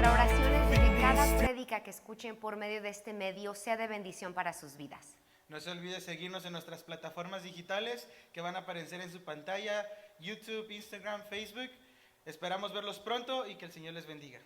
Nuestra oración es de que cada prédica que escuchen por medio de este medio sea de bendición para sus vidas. No se olvide seguirnos en nuestras plataformas digitales que van a aparecer en su pantalla, YouTube, Instagram, Facebook. Esperamos verlos pronto y que el Señor les bendiga.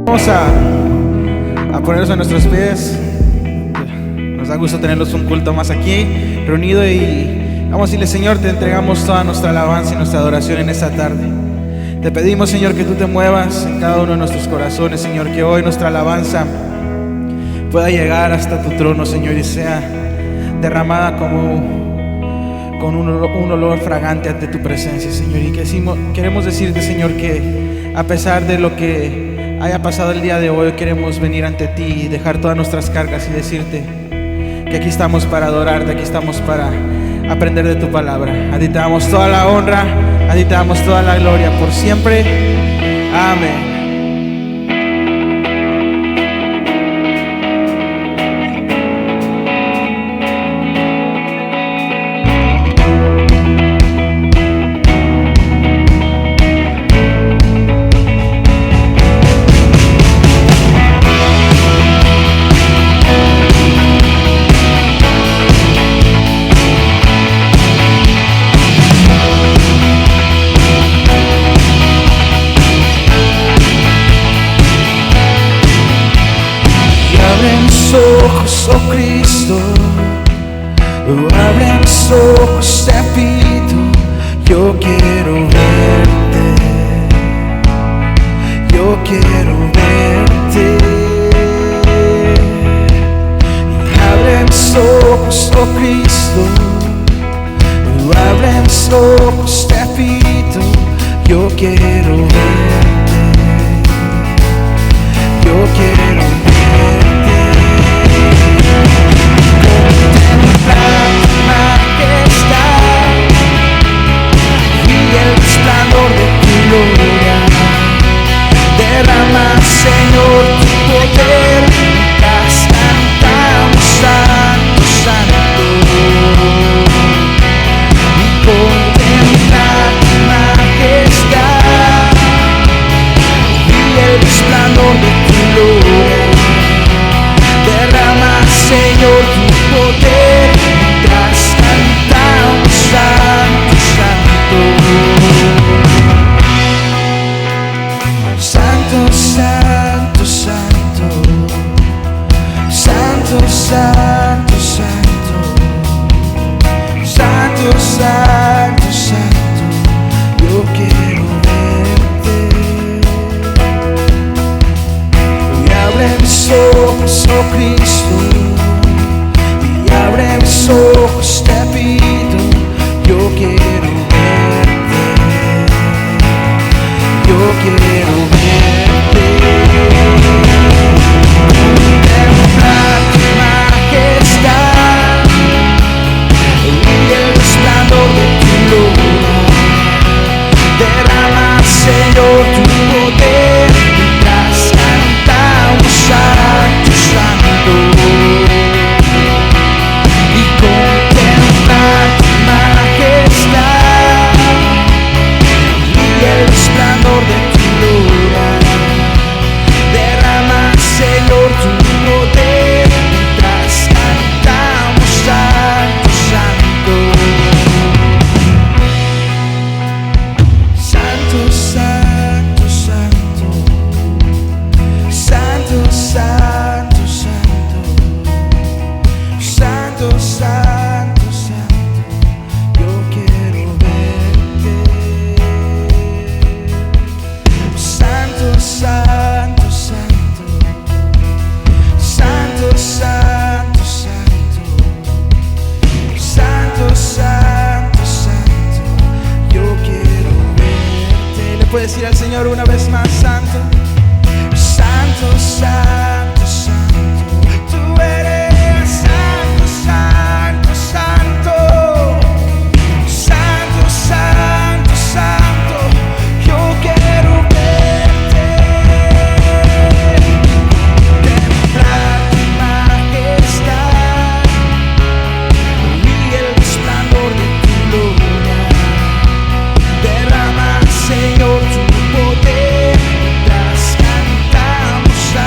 Vamos a ponernos a nuestros pies. Nos da gusto tenerlos un culto más aquí reunido y vamos a decirle: Señor, te entregamos toda nuestra alabanza y nuestra adoración en esta tarde. Te pedimos, Señor, que tú te muevas en cada uno de nuestros corazones, Señor, que hoy nuestra alabanza pueda llegar hasta tu trono, Señor, y sea derramada con un olor fragante ante tu presencia, Señor. Y queremos decirte, Señor, que a pesar de lo que haya pasado el día de hoy, queremos venir ante ti y dejar todas nuestras cargas y decirte que aquí estamos para adorarte, aquí estamos para aprender de tu palabra. A ti te damos toda la honra, a ti te damos toda la gloria por siempre. Amén. Oh Cristo, abre mis ojos, te pido, yo quiero verte, yo quiero verte. Abre mis ojos, oh Cristo, abre mis ojos, te pido, yo quiero verte, yo quiero verte. Derrama, Señor, tu poder, mientras cantamos Santo, Santo, y contemplar tu majestad y el resplandor de tu gloria. Derrama, Señor, tu poder, mientras cantamos Santo, Santo. Santo, Santo, Santo, Santo, Santo, Santo, Santo, Santo, yo quiero verte. Y abre mis ojos, oh Cristo, y abre mis ojos, te puedes ir al Señor una vez más. Santo, santo, santo, santo, tú eres santo, santo, santo, santo, santo, santo, yo quiero verte, templar tu majestad y el resplandor de tu gloria. Derrama, Señor, tu poder mientras cantamos a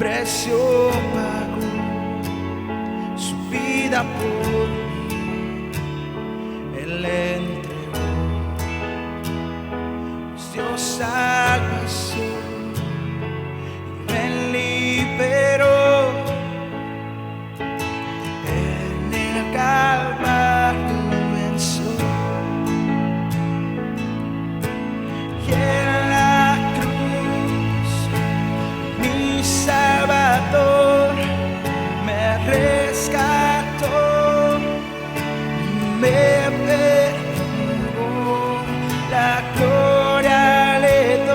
precio pagó su vida por mí, Él entregó, nos dio salvación y me liberó. En el Calvario venció y en la cruz mi Salvador me rescató y me perdonó. La gloria le doy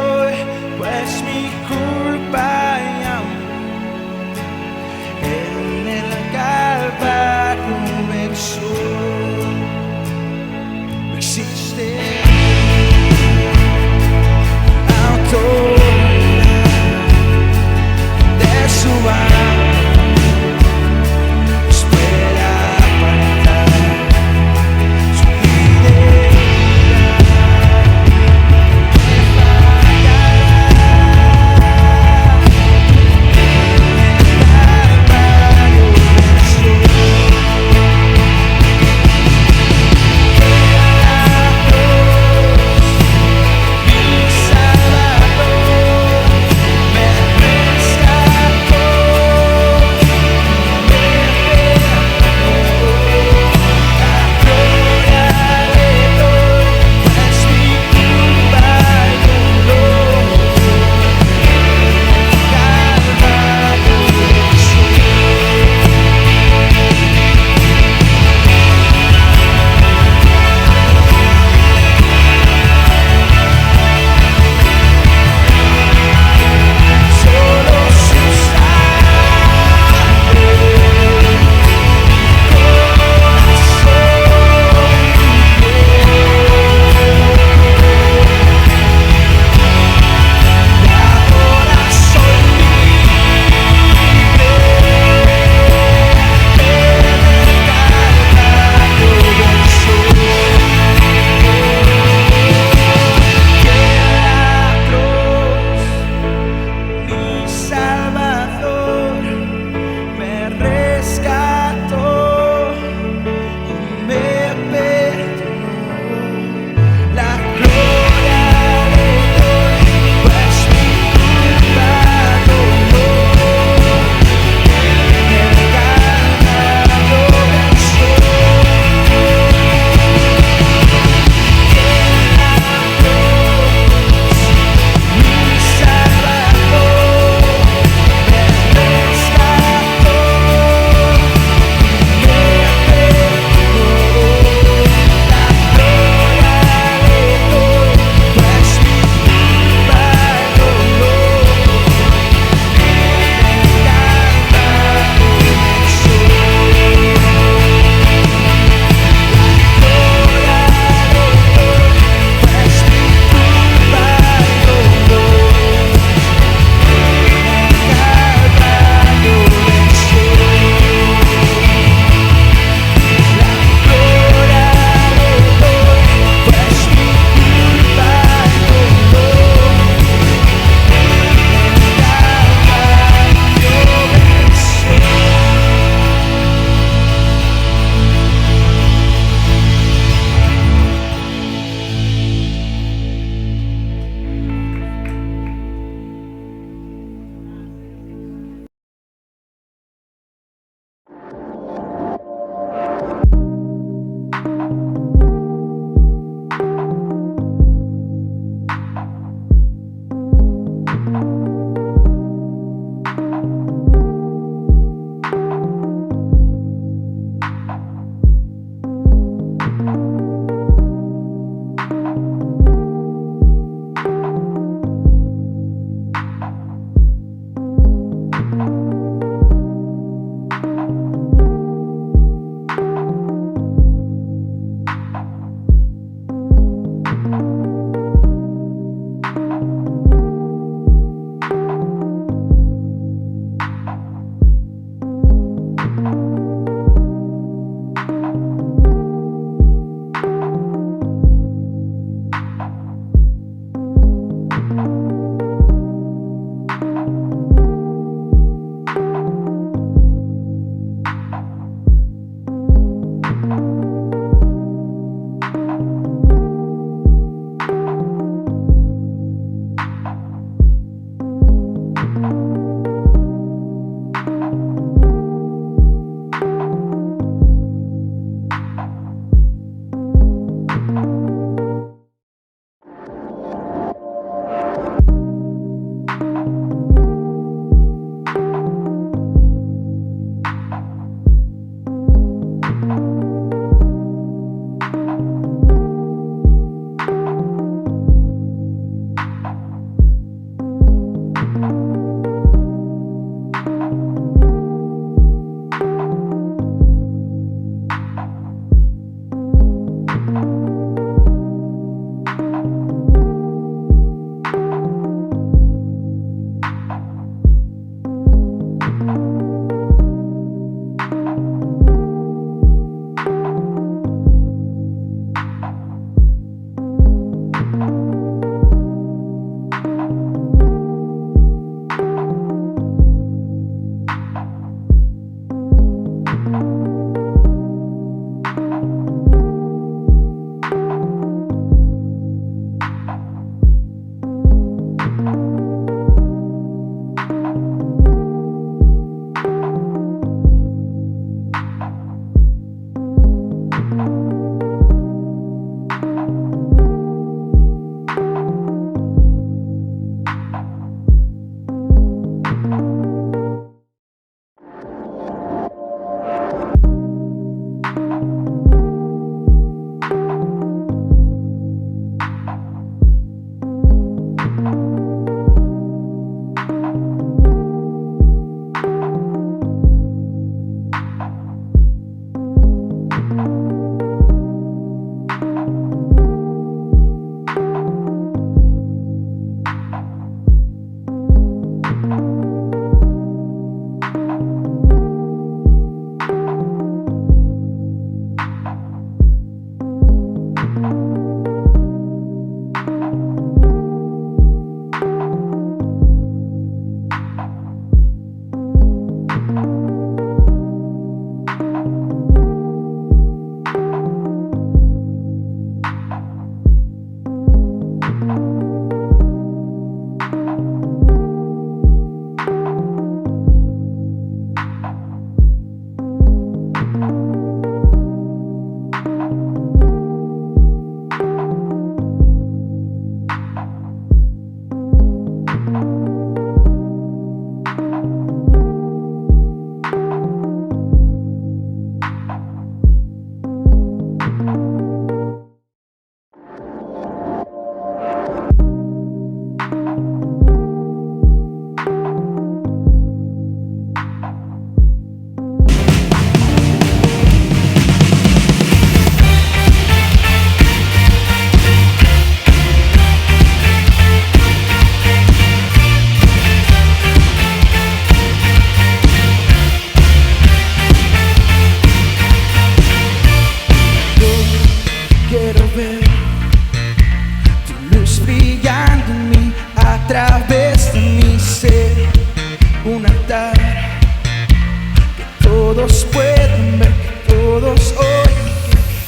todos puedan ver, que todos oigan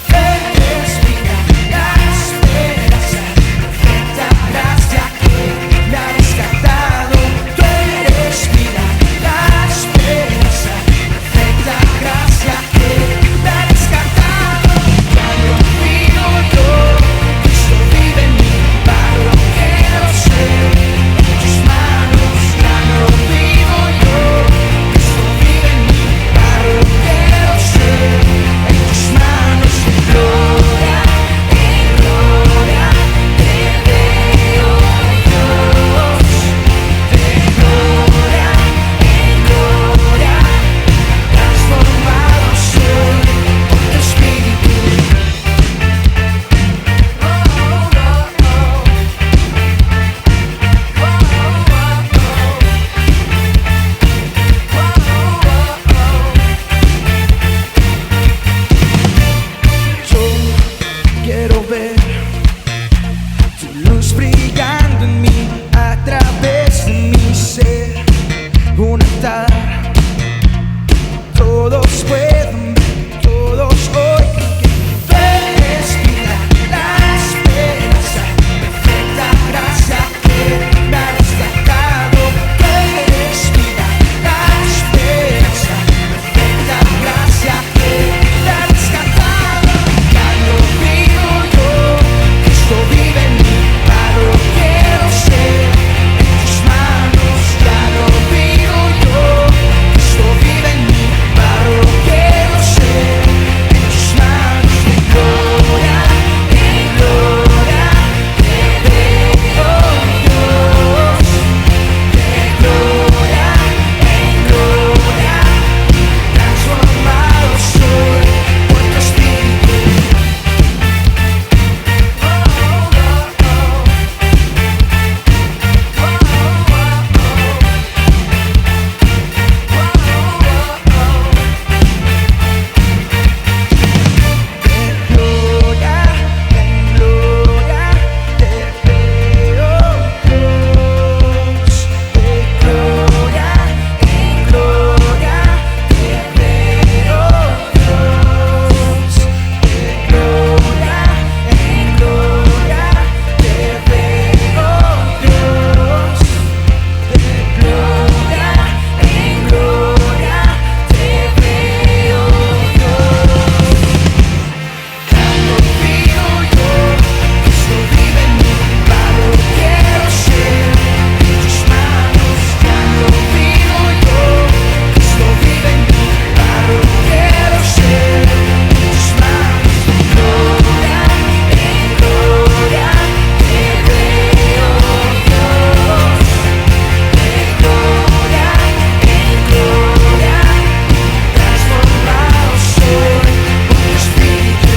que eres vida, la esperanza, perfecta gracia que me ha rescatado. Tú eres vida, la esperanza, perfecta gracia que me ha rescatado. Ya no olvido yo, Cristo vive en mí, para lo quiero ser en tus manos. Ya no olvido yo, Cristo vive en mí, para lo quiero ser en tus manos. En gloria te veo, Dios. De gloria en gloria, transformado soy por tu Espíritu. Yo quiero ver tu luz brillando en mí, a través de mi ser, un altar. Todos pueden ver, todos oigan que tú eres vida, la esperanza, perfecta gracia que me ha rescatado. Tú eres vida, la esperanza, perfecta gracia que me ha rescatado. Ya no olvido yo, Cristo vive en mí, para lo quiero ser en tus manos. Ya no olvido yo, Cristo vive en mí, para lo quiero ser en tus manos. De gloria en gloria te veo, Dios. De gloria en gloria, transformado soy por tu Espíritu. De gloria en gloria te veo, Dios. De gloria en gloria te veo, Dios. De gloria en gloria te veo, Dios. De gloria en gloria te veo, Dios. Ya no olvido yo, Cristo vive en mí, para lo quiero ser en tus manos. Ya no olvido yo, Cristo vive en mí, para lo quiero ser en tus manos. De gloria en gloria te veo, Dios. De gloria en gloria, transformado soy por tu Espíritu.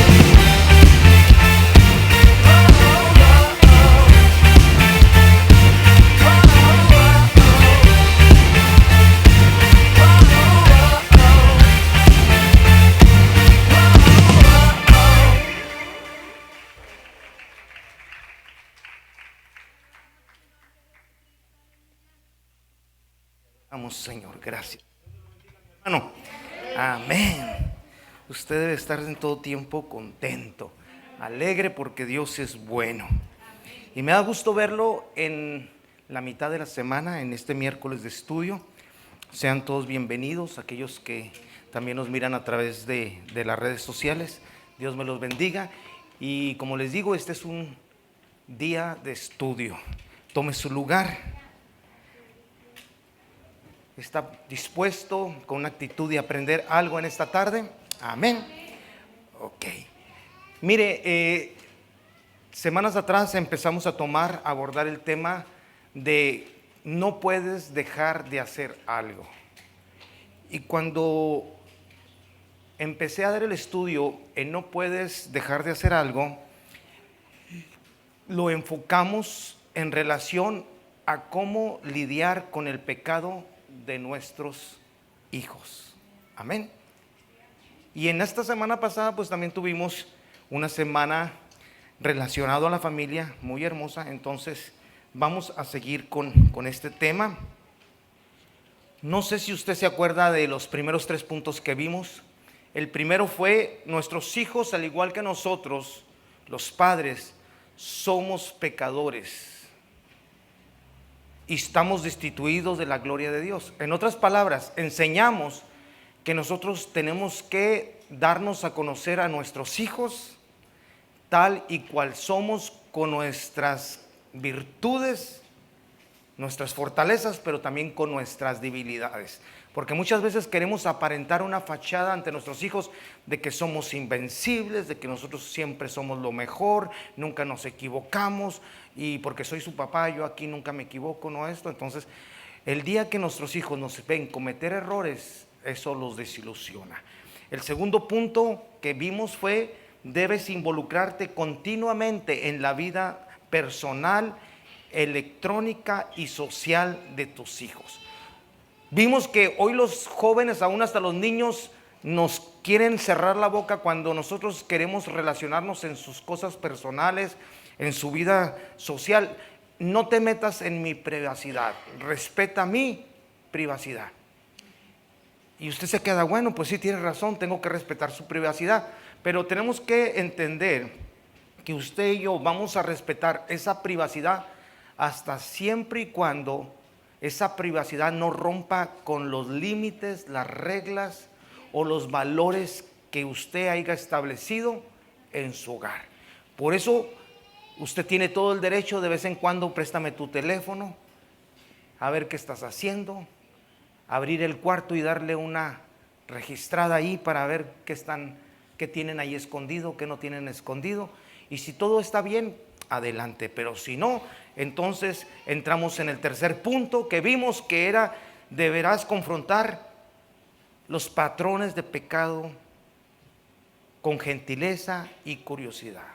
Vamos, Señor, gracias. Hermano, amén. Usted debe estar en todo tiempo contento, alegre, porque Dios es bueno. Y me da gusto verlo en la mitad de la semana, en este miércoles de estudio. Sean todos bienvenidos, aquellos que también nos miran a través de las redes sociales. Dios me los bendiga. Y como les digo, este es un día de estudio. Tome su lugar. ¿Está dispuesto con una actitud de aprender algo en esta tarde? Amén. Ok. Mire, semanas atrás empezamos a abordar el tema de no puedes dejar de hacer algo. Y cuando empecé a dar el estudio en no puedes dejar de hacer algo, lo enfocamos en relación a cómo lidiar con el pecado de nuestros hijos. Amén. Y en esta semana pasada pues también tuvimos una semana relacionada a la familia muy hermosa. Entonces vamos a seguir con este tema. No sé si usted se acuerda de los primeros 3 puntos que vimos. El primero fue: nuestros hijos, al igual que nosotros, los padres, somos pecadores y estamos destituidos de la gloria de Dios. En otras palabras, enseñamos que nosotros tenemos que darnos a conocer a nuestros hijos tal y cual somos, con nuestras virtudes, nuestras fortalezas, pero también con nuestras debilidades. Porque muchas veces queremos aparentar una fachada ante nuestros hijos de que somos invencibles, de que nosotros siempre somos lo mejor, nunca nos equivocamos, y porque soy su papá, yo aquí nunca me equivoco, no esto. Entonces, el día que nuestros hijos nos ven cometer errores, eso los desilusiona. El segundo punto que vimos fue: debes involucrarte continuamente en la vida personal, electrónica y social de tus hijos. Vimos que hoy los jóvenes, aún hasta los niños, nos quieren cerrar la boca cuando nosotros queremos relacionarnos en sus cosas personales, en su vida social. No te metas en mi privacidad, respeta mi privacidad. Y usted se queda, bueno, pues sí, tiene razón, tengo que respetar su privacidad. Pero tenemos que entender que usted y yo vamos a respetar esa privacidad hasta siempre y cuando esa privacidad no rompa con los límites, las reglas o los valores que usted haya establecido en su hogar. Por eso usted tiene todo el derecho de vez en cuando: préstame tu teléfono, a ver qué estás haciendo, abrir el cuarto y darle una registrada ahí para ver qué tienen ahí escondido, qué no tienen escondido. Y si todo está bien, adelante. Pero si no, entonces entramos en el tercer punto que vimos, que era: deberás confrontar los patrones de pecado con gentileza y curiosidad.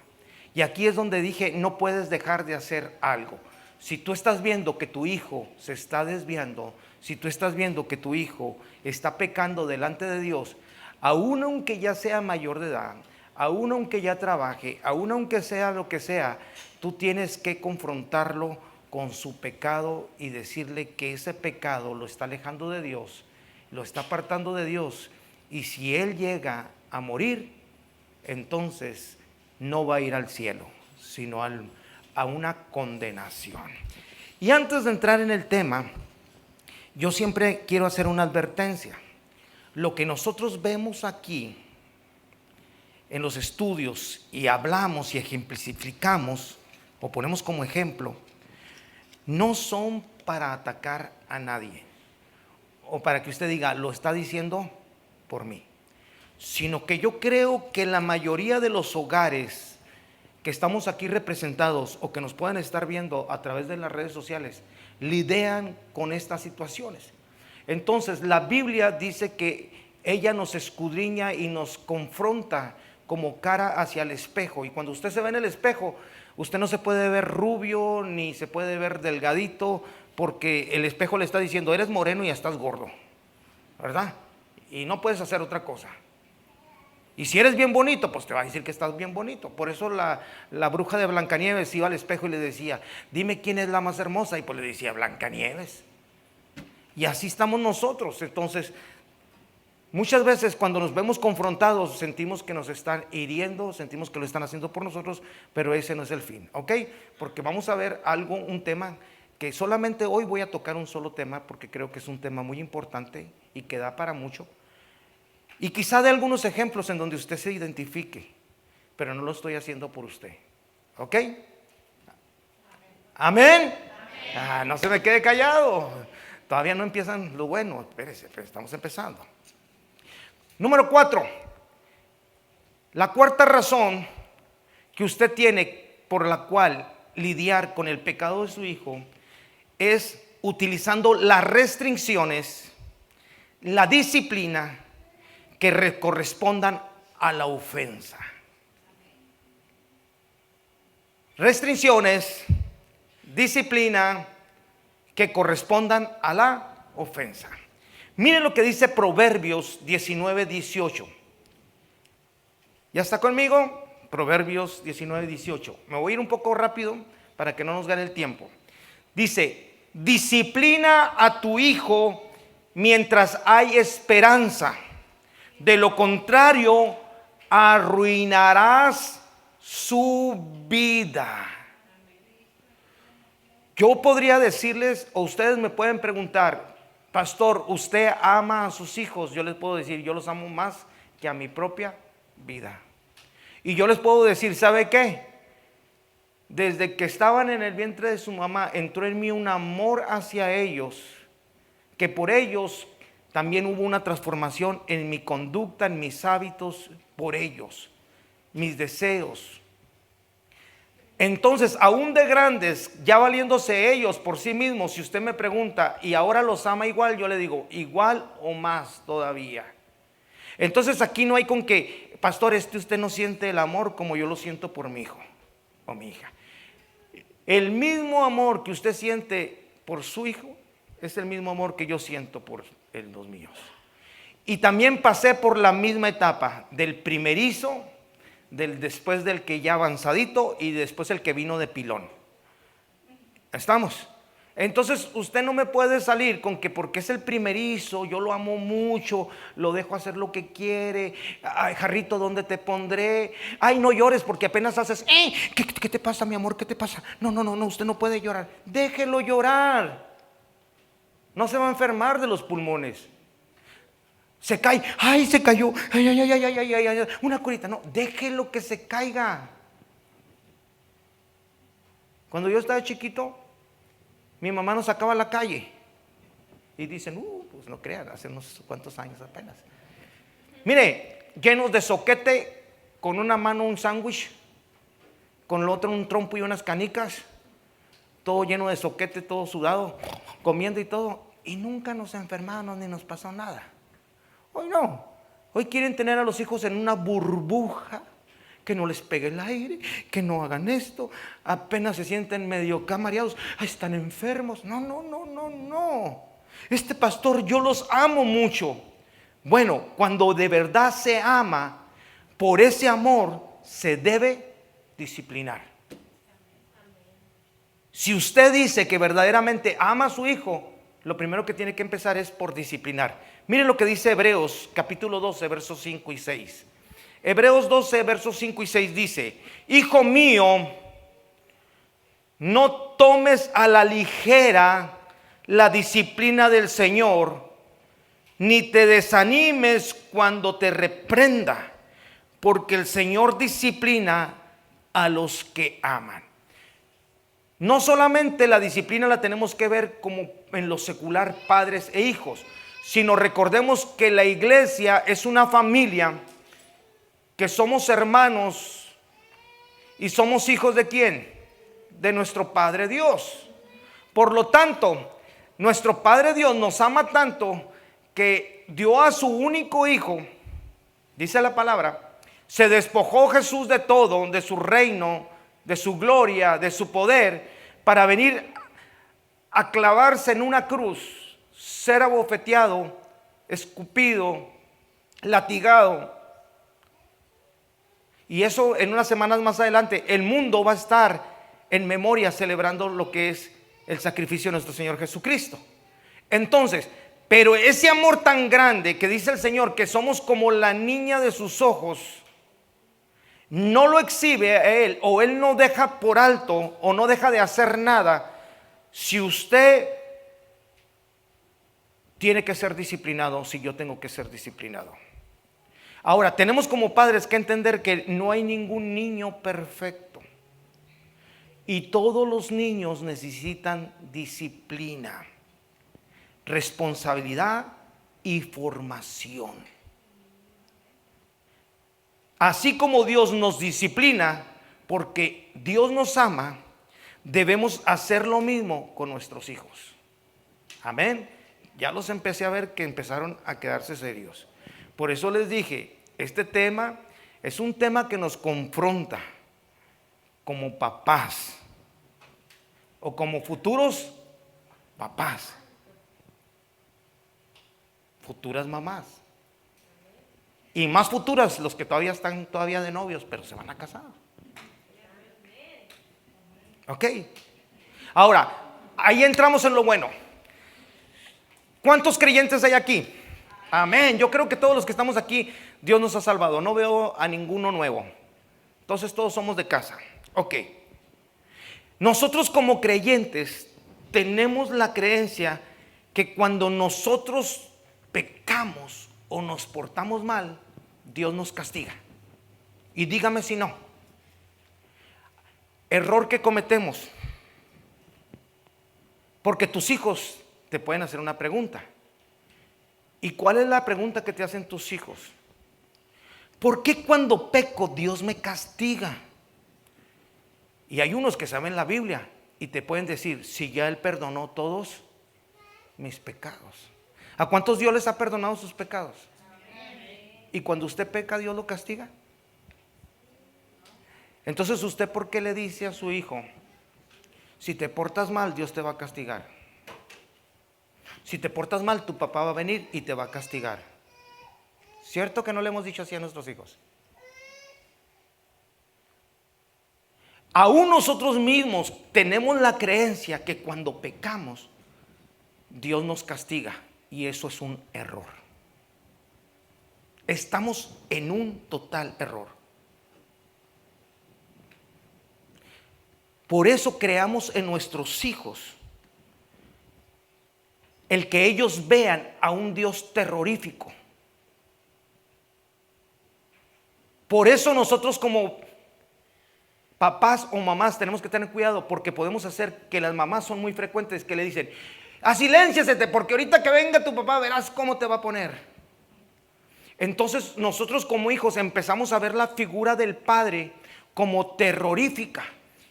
Y aquí es donde dije: no puedes dejar de hacer algo. Si tú estás viendo que tu hijo se está desviando, si tú estás viendo que tu hijo está pecando delante de Dios, aún aunque ya sea mayor de edad, aún aunque ya trabaje, aún aunque sea lo que sea, tú tienes que confrontarlo con su pecado y decirle que ese pecado lo está alejando de Dios, lo está apartando de Dios, y si él llega a morir, entonces no va a ir al cielo, sino a una condenación. Y antes de entrar en el tema, yo siempre quiero hacer una advertencia. Lo que nosotros vemos aquí en los estudios y hablamos y ejemplificamos o ponemos como ejemplo, no son para atacar a nadie o para que usted diga: lo está diciendo por mí, sino que yo creo que la mayoría de los hogares que estamos aquí representados o que nos pueden estar viendo a través de las redes sociales lidian con estas situaciones. Entonces la Biblia dice que ella nos escudriña y nos confronta como cara hacia el espejo, y cuando usted se ve en el espejo, usted no se puede ver rubio ni se puede ver delgadito, porque el espejo le está diciendo: eres moreno y estás gordo, ¿verdad? Y no puedes hacer otra cosa. Y si eres bien bonito, pues te va a decir que estás bien bonito. Por eso la bruja de Blancanieves iba al espejo y le decía: dime quién es la más hermosa, y pues le decía: Blancanieves. Y así estamos nosotros. Entonces, muchas veces cuando nos vemos confrontados, sentimos que nos están hiriendo, sentimos que lo están haciendo por nosotros, pero ese no es el fin, ¿ok? Porque vamos a ver un tema que solamente hoy voy a tocar, un solo tema, porque creo que es un tema muy importante y que da para mucho. Y quizá de algunos ejemplos en donde usted se identifique, pero no lo estoy haciendo por usted, ¿ok? ¿Amén? No se me quede callado. Todavía no empiezan lo bueno, espérese, estamos empezando. Número 4. La cuarta razón que usted tiene por la cual lidiar con el pecado de su hijo es utilizando las restricciones, la disciplina que correspondan a la ofensa. Restricciones, disciplina que correspondan a la ofensa. Miren lo que dice Proverbios 19:18. ¿Ya está conmigo? Proverbios 19:18. Me voy a ir un poco rápido para que no nos gane el tiempo. Dice: disciplina a tu hijo mientras hay esperanza. De lo contrario, arruinarás su vida. Yo podría decirles, o ustedes me pueden preguntar, pastor, ¿usted ama a sus hijos? Yo les puedo decir, yo los amo más que a mi propia vida. Y yo les puedo decir, ¿sabe qué? Desde que estaban en el vientre de su mamá, entró en mí un amor hacia ellos, que por ellos también hubo una transformación en mi conducta, en mis hábitos, por ellos, mis deseos. Entonces, aún de grandes, ya valiéndose ellos por sí mismos, si usted me pregunta, ¿y ahora los ama igual? Yo le digo, igual o más todavía. Entonces aquí no hay con que, pastor, usted no siente el amor como yo lo siento por mi hijo o mi hija. El mismo amor que usted siente por su hijo es el mismo amor que yo siento por los míos. Y también pasé por la misma etapa del primerizo, después del que ya avanzadito y después el que vino de pilón. ¿Estamos? Entonces usted no me puede salir con que porque es el primerizo, yo lo amo mucho, lo dejo hacer lo que quiere. Ay, jarrito, ¿dónde te pondré? Ay, no llores porque apenas haces, ¿qué te pasa, mi amor? ¿Qué te pasa? No, usted no puede llorar. Déjelo llorar. No se va a enfermar de los pulmones. Se cae, ay, se cayó, ay, una curita. No, déjelo que se caiga. Cuando yo estaba chiquito, mi mamá nos sacaba a la calle y dicen, pues no crean, hace unos cuantos años apenas. Mire, llenos de soquete, con una mano un sándwich, con la otra un trompo y unas canicas, todo lleno de soquete, todo sudado, comiendo y todo, y nunca nos enfermamos ni nos pasó nada. Hoy no, hoy quieren tener a los hijos en una burbuja, que no les pegue el aire, que no hagan esto, apenas se sienten medio mareados, están enfermos. No. Este pastor, yo los amo mucho. Bueno, cuando de verdad se ama, por ese amor se debe disciplinar. Si usted dice que verdaderamente ama a su hijo, lo primero que tiene que empezar es por disciplinar. Mire lo que dice Hebreos capítulo 12, versos 5 y 6. Hebreos 12, versos 5 y 6 dice, hijo mío, no tomes a la ligera la disciplina del Señor, ni te desanimes cuando te reprenda, porque el Señor disciplina a los que aman. No solamente la disciplina la tenemos que ver como en lo secular, padres e hijos, sino recordemos que la iglesia es una familia, que somos hermanos y somos hijos ¿de quién? De nuestro Padre Dios. Por lo tanto, nuestro Padre Dios nos ama tanto que dio a su único hijo, dice la palabra, se despojó Jesús de todo, de su reino, de su gloria, de su poder, para venir a clavarse en una cruz, ser abofeteado, escupido, latigado. Y eso en unas semanas más adelante, el mundo va a estar en memoria celebrando lo que es el sacrificio de nuestro Señor Jesucristo. Entonces, pero ese amor tan grande que dice el Señor que somos como la niña de sus ojos, no lo exhibe a Él, o Él no deja por alto, o no deja de hacer nada, si usted tiene que ser disciplinado, si yo tengo que ser disciplinado. Ahora, tenemos como padres que entender que no hay ningún niño perfecto. Y todos los niños necesitan disciplina, responsabilidad y formación. Así como Dios nos disciplina, porque Dios nos ama, debemos hacer lo mismo con nuestros hijos. Amén. Ya los empecé a ver que empezaron a quedarse serios. Por eso les dije, este tema es un tema que nos confronta como papás o como futuros papás, futuras mamás y más futuras los que todavía están de novios pero se van a casar. Ok, ahora ahí entramos en lo bueno. ¿Cuántos creyentes hay aquí? Amén. Yo creo que todos los que estamos aquí, Dios nos ha salvado. No veo a ninguno nuevo. Entonces todos somos de casa. Ok. Nosotros como creyentes tenemos la creencia que cuando nosotros pecamos o nos portamos mal, Dios nos castiga. Y dígame si no. Error que cometemos. Porque tus hijos te pueden hacer una pregunta. ¿Y cuál es la pregunta que te hacen tus hijos? ¿Por qué cuando peco Dios me castiga? Y hay unos que saben la Biblia y te pueden decir, si ya Él perdonó todos mis pecados. ¿A cuántos Dios les ha perdonado sus pecados? ¿Y cuando usted peca, Dios lo castiga? Entonces, ¿usted por qué le dice a su hijo, si te portas mal, Dios te va a castigar? Si te portas mal, tu papá va a venir y te va a castigar. ¿Cierto que no le hemos dicho así a nuestros hijos? Aún nosotros mismos tenemos la creencia que cuando pecamos, Dios nos castiga. Y eso es un error. Estamos en un total error. Por eso creamos en nuestros hijos el que ellos vean a un Dios terrorífico. Por eso nosotros como papás o mamás tenemos que tener cuidado, porque podemos hacer que las mamás son muy frecuentes que le dicen, silénciate, porque ahorita que venga tu papá verás cómo te va a poner. Entonces nosotros como hijos empezamos a ver la figura del padre como terrorífica.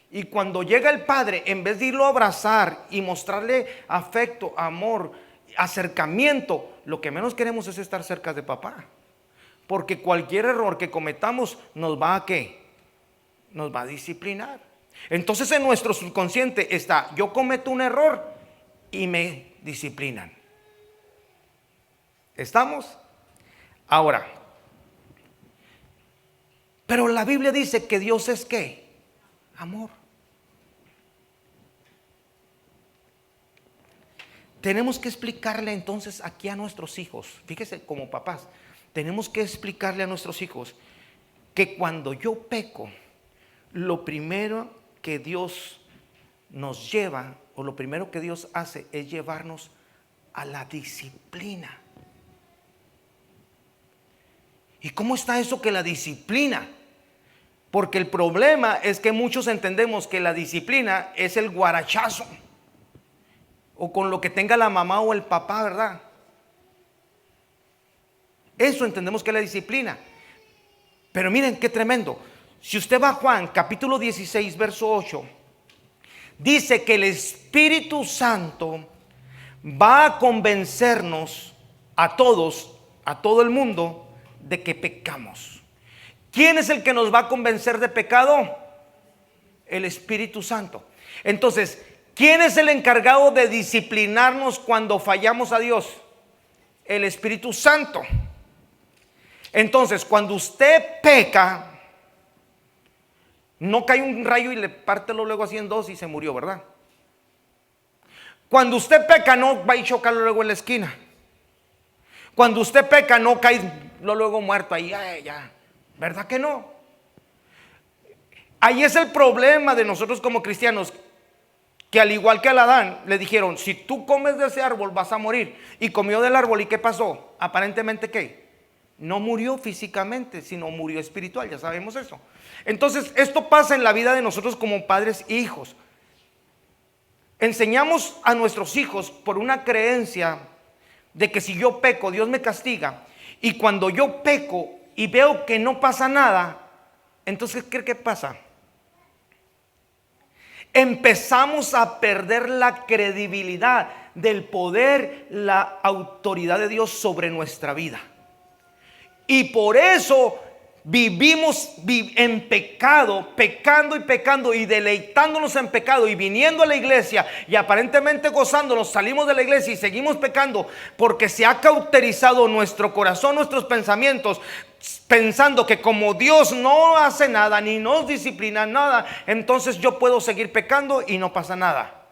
Y cuando llega el padre, en vez de irlo a abrazar y mostrarle afecto, amor, acercamiento, lo que menos queremos es estar cerca de papá. Porque cualquier error que cometamos nos va a ¿qué? Nos va a disciplinar. Entonces en nuestro subconsciente está, yo cometo un error y me disciplinan. ¿Estamos? Ahora, pero la Biblia dice que Dios es ¿qué? Amor. Tenemos que explicarle entonces aquí a nuestros hijos, fíjese como papás, tenemos que explicarle a nuestros hijos que cuando yo peco, lo primero que Dios nos lleva, o lo primero que Dios hace es llevarnos a la disciplina. ¿Y cómo está eso que la disciplina? Porque el problema es que muchos entendemos que la disciplina es el guarachazo, o con lo que tenga la mamá o el papá, ¿verdad? Eso entendemos que es la disciplina. Pero miren qué tremendo. Si usted va a Juan capítulo 16 verso 8, dice que el Espíritu Santo va a convencernos a todos, a todo el mundo, de que pecamos. ¿Quién es el que nos va a convencer de pecado? El Espíritu Santo. Entonces, ¿quién es el encargado de disciplinarnos cuando fallamos a Dios? El Espíritu Santo. Entonces, cuando usted peca, no cae un rayo y le pártelo luego así en dos y se murió, ¿verdad? Cuando usted peca, no va y chocarlo luego en la esquina. Cuando usted peca, no cae luego muerto ahí, ya. ¿Verdad que no? Ahí es el problema de nosotros como cristianos, que al igual que a Adán le dijeron, si tú comes de ese árbol vas a morir. Y comió del árbol, ¿y qué pasó? Aparentemente, ¿qué? No murió físicamente, sino murió espiritual, ya sabemos eso. Entonces, esto pasa en la vida de nosotros como padres e hijos. Enseñamos a nuestros hijos por una creencia de que si yo peco, Dios me castiga. Y cuando yo peco y veo que no pasa nada, entonces, ¿qué pasa? Empezamos a perder la credibilidad del poder, la autoridad de Dios sobre nuestra vida. Y por eso vivimos en pecado, pecando y pecando y deleitándonos en pecado y viniendo a la iglesia y aparentemente gozándonos, salimos de la iglesia y seguimos pecando porque se ha cauterizado nuestro corazón, nuestros pensamientos, pensando que como Dios no hace nada ni nos disciplina nada, entonces yo puedo seguir pecando y no pasa nada.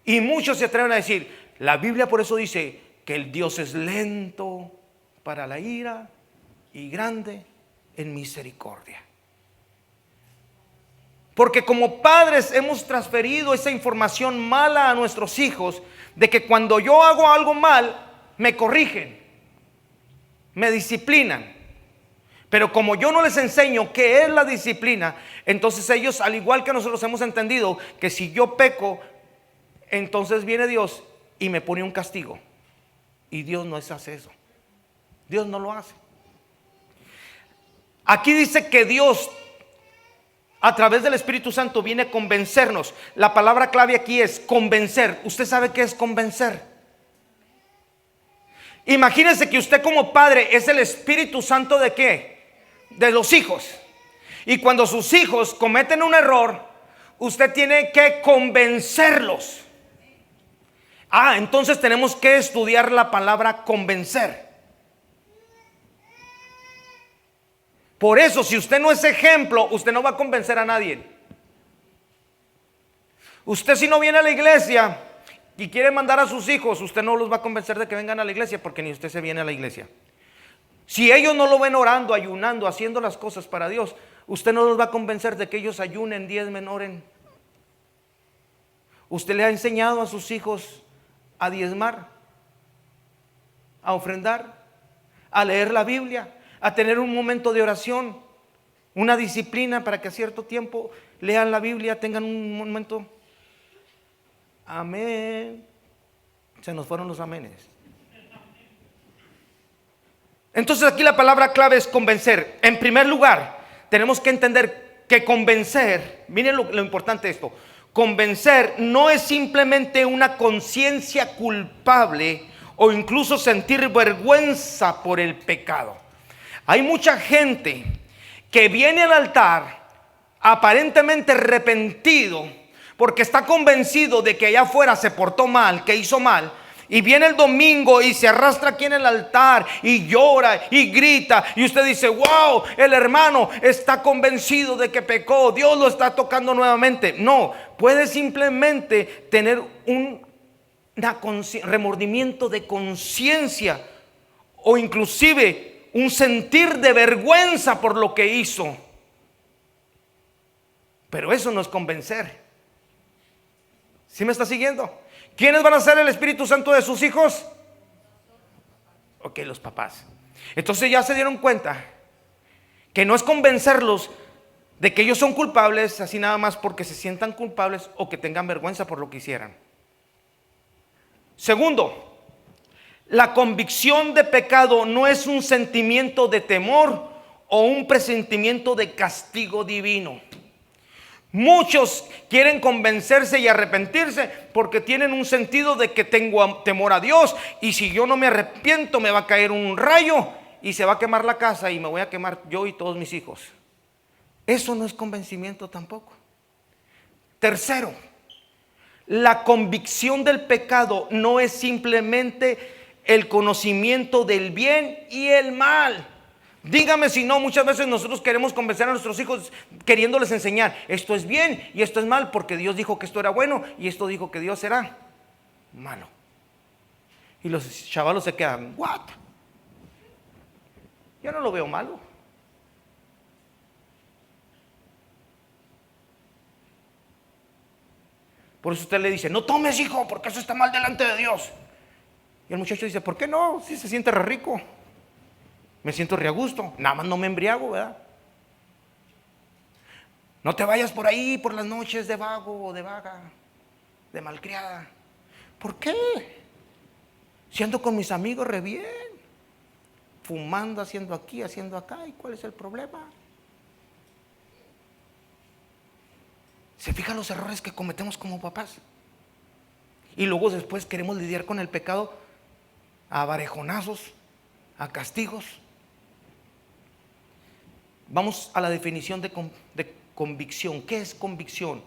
Y muchos se atreven a decir, la Biblia por eso dice que el Dios es lento para la ira y grande en misericordia. Porque como padres hemos transferido esa información mala a nuestros hijos, de que cuando yo hago algo mal, me corrigen, me disciplinan. Pero como yo no les enseño qué es la disciplina, entonces ellos, al igual que nosotros, hemos entendido que si yo peco, entonces viene Dios y me pone un castigo. Y Dios no hace eso. Dios no lo hace. Aquí dice que Dios, a través del Espíritu Santo, viene a convencernos. La palabra clave aquí es convencer. ¿Usted sabe qué es convencer? Imagínense que usted como padre es el Espíritu Santo ¿de qué? De los hijos. Y cuando sus hijos cometen un error, usted tiene que convencerlos. Entonces tenemos que estudiar la palabra convencer. Por eso, si usted no es ejemplo, usted no va a convencer a nadie. Usted, si no viene a la iglesia y quiere mandar a sus hijos, usted no los va a convencer de que vengan a la iglesia, porque ni usted se viene a la iglesia. Si ellos no lo ven orando, ayunando, haciendo las cosas para Dios, usted no los va a convencer de que ellos ayunen, diezmen, oren. Usted le ha enseñado a sus hijos a diezmar, a ofrendar, a leer la Biblia, a tener un momento de oración, una disciplina para que a cierto tiempo lean la Biblia, tengan un momento. Amén. Se nos fueron los amenes. Entonces aquí la palabra clave es convencer. En primer lugar, tenemos que entender que convencer, miren lo importante de esto, convencer no es simplemente una conciencia culpable o incluso sentir vergüenza por el pecado. Hay mucha gente que viene al altar aparentemente arrepentido porque está convencido de que allá afuera se portó mal, que hizo mal. Y viene el domingo y se arrastra aquí en el altar y llora y grita. Y usted dice, wow, el hermano está convencido de que pecó. Dios lo está tocando nuevamente. No, puede simplemente tener un remordimiento de conciencia o inclusive un sentir de vergüenza por lo que hizo. Pero eso no es convencer. ¿Sí me está siguiendo? ¿Quiénes van a ser el Espíritu Santo de sus hijos? Ok, los papás. Entonces ya se dieron cuenta que no es convencerlos de que ellos son culpables así nada más porque se sientan culpables o que tengan vergüenza por lo que hicieran. Segundo, la convicción de pecado no es un sentimiento de temor o un presentimiento de castigo divino. Muchos quieren convencerse y arrepentirse porque tienen un sentido de que tengo temor a Dios, y si yo no me arrepiento me va a caer un rayo y se va a quemar la casa y me voy a quemar yo y todos mis hijos. Eso no es convencimiento tampoco. Tercero, la convicción del pecado no es simplemente el conocimiento del bien y el mal. Dígame si no, muchas veces nosotros queremos convencer a nuestros hijos queriéndoles enseñar, esto es bien y esto es mal, porque Dios dijo que esto era bueno y esto dijo que Dios era malo. Y los chavalos se quedan, ¿what? Yo no lo veo malo. Por eso usted le dice, no tomes, hijo, porque eso está mal delante de Dios. Y el muchacho dice, ¿por qué no? Si se siente re rico. Me siento re a gusto, nada más no me embriago, ¿verdad? No te vayas por ahí por las noches de vago o de vaga, de malcriada. ¿Por qué? Si ando con mis amigos re bien, fumando, haciendo aquí, haciendo acá, ¿y cuál es el problema? ¿Se fijan los errores que cometemos como papás? Y luego después queremos lidiar con el pecado a varejonazos, a castigos. Vamos a la definición de convicción. ¿Qué es convicción?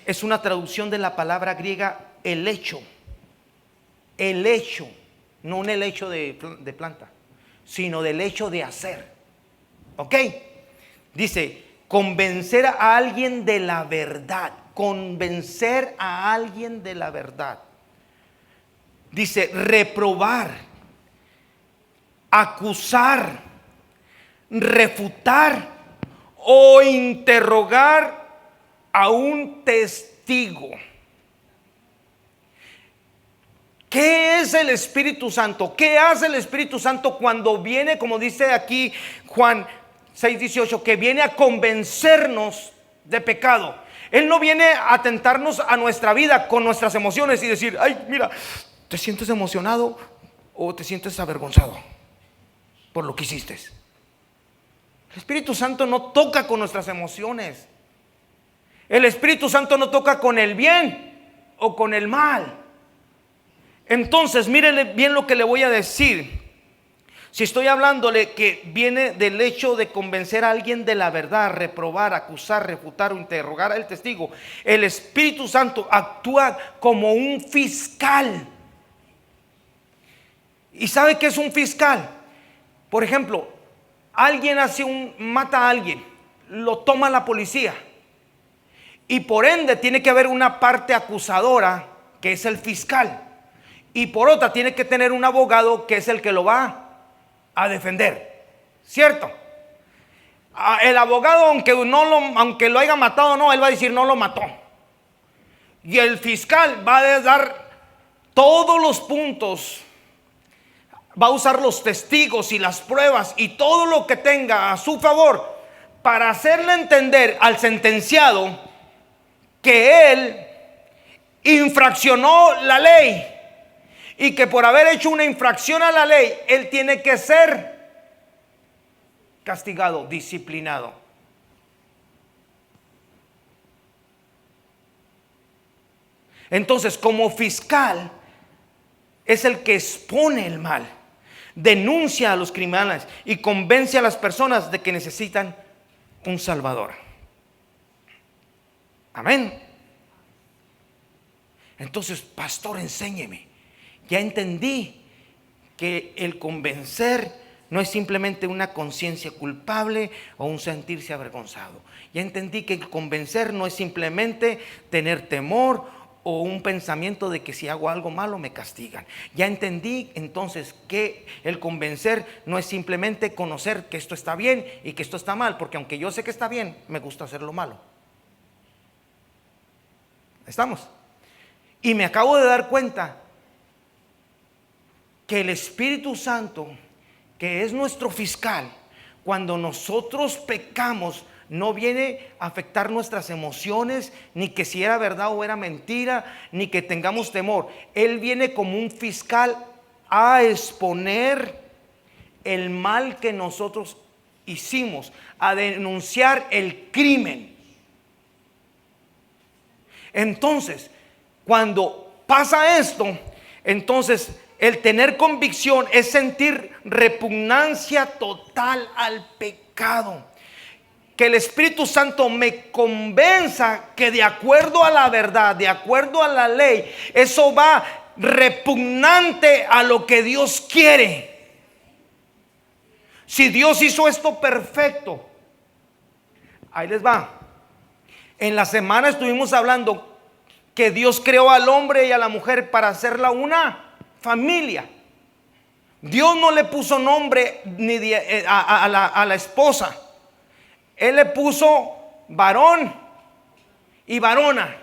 Es una traducción de la palabra griega helecho. Helecho, no un helecho de planta, sino del hecho de hacer. ¿Ok? Dice, convencer a alguien de la verdad. Convencer a alguien de la verdad. Dice reprobar, acusar, refutar o interrogar a un testigo. ¿Qué es el Espíritu Santo? ¿Qué hace el Espíritu Santo cuando viene, como dice aquí Juan 6:18, que viene a convencernos de pecado? Él no viene a tentarnos a nuestra vida con nuestras emociones y decir, ay, mira, ¿te sientes emocionado o te sientes avergonzado por lo que hiciste? El Espíritu Santo no toca con nuestras emociones. El Espíritu Santo no toca con el bien o con el mal. Entonces, mírele bien lo que le voy a decir. Si estoy hablándole que viene del hecho de convencer a alguien de la verdad, reprobar, acusar, refutar o interrogar al testigo, el Espíritu Santo actúa como un fiscal. ¿Y sabe qué es un fiscal? Por ejemplo, alguien mata a alguien, lo toma la policía y por ende tiene que haber una parte acusadora que es el fiscal, y por otra tiene que tener un abogado que es el que lo va a defender, ¿cierto? El abogado, aunque lo haya matado, no, él va a decir no lo mató, y el fiscal va a dar todos los puntos, va a usar los testigos y las pruebas y todo lo que tenga a su favor para hacerle entender al sentenciado que él infraccionó la ley y que por haber hecho una infracción a la ley, él tiene que ser castigado, disciplinado. Entonces, como fiscal, es el que expone el mal, denuncia a los criminales y convence a las personas de que necesitan un Salvador. Amén. Entonces, pastor, enséñeme. Ya entendí que el convencer no es simplemente una conciencia culpable o un sentirse avergonzado. Ya entendí que el convencer no es simplemente tener temor o un pensamiento de que si hago algo malo me castigan. Ya entendí entonces que el convencer no es simplemente conocer que esto está bien y que esto está mal, porque aunque yo sé que está bien, me gusta hacer lo malo. ¿Estamos? Y me acabo de dar cuenta que el Espíritu Santo, que es nuestro fiscal, cuando nosotros pecamos, no viene a afectar nuestras emociones, ni que si era verdad o era mentira, ni que tengamos temor. Él viene como un fiscal a exponer el mal que nosotros hicimos, a denunciar el crimen. Entonces, cuando pasa esto, entonces el tener convicción es sentir repugnancia total al pecado. Que el Espíritu Santo me convenza que de acuerdo a la verdad, de acuerdo a la ley, eso va repugnante a lo que Dios quiere. Si Dios hizo esto perfecto, ahí les va. En la semana estuvimos hablando que Dios creó al hombre y a la mujer para hacerla una familia. Dios no le puso nombre ni a la esposa. Él le puso varón y varona.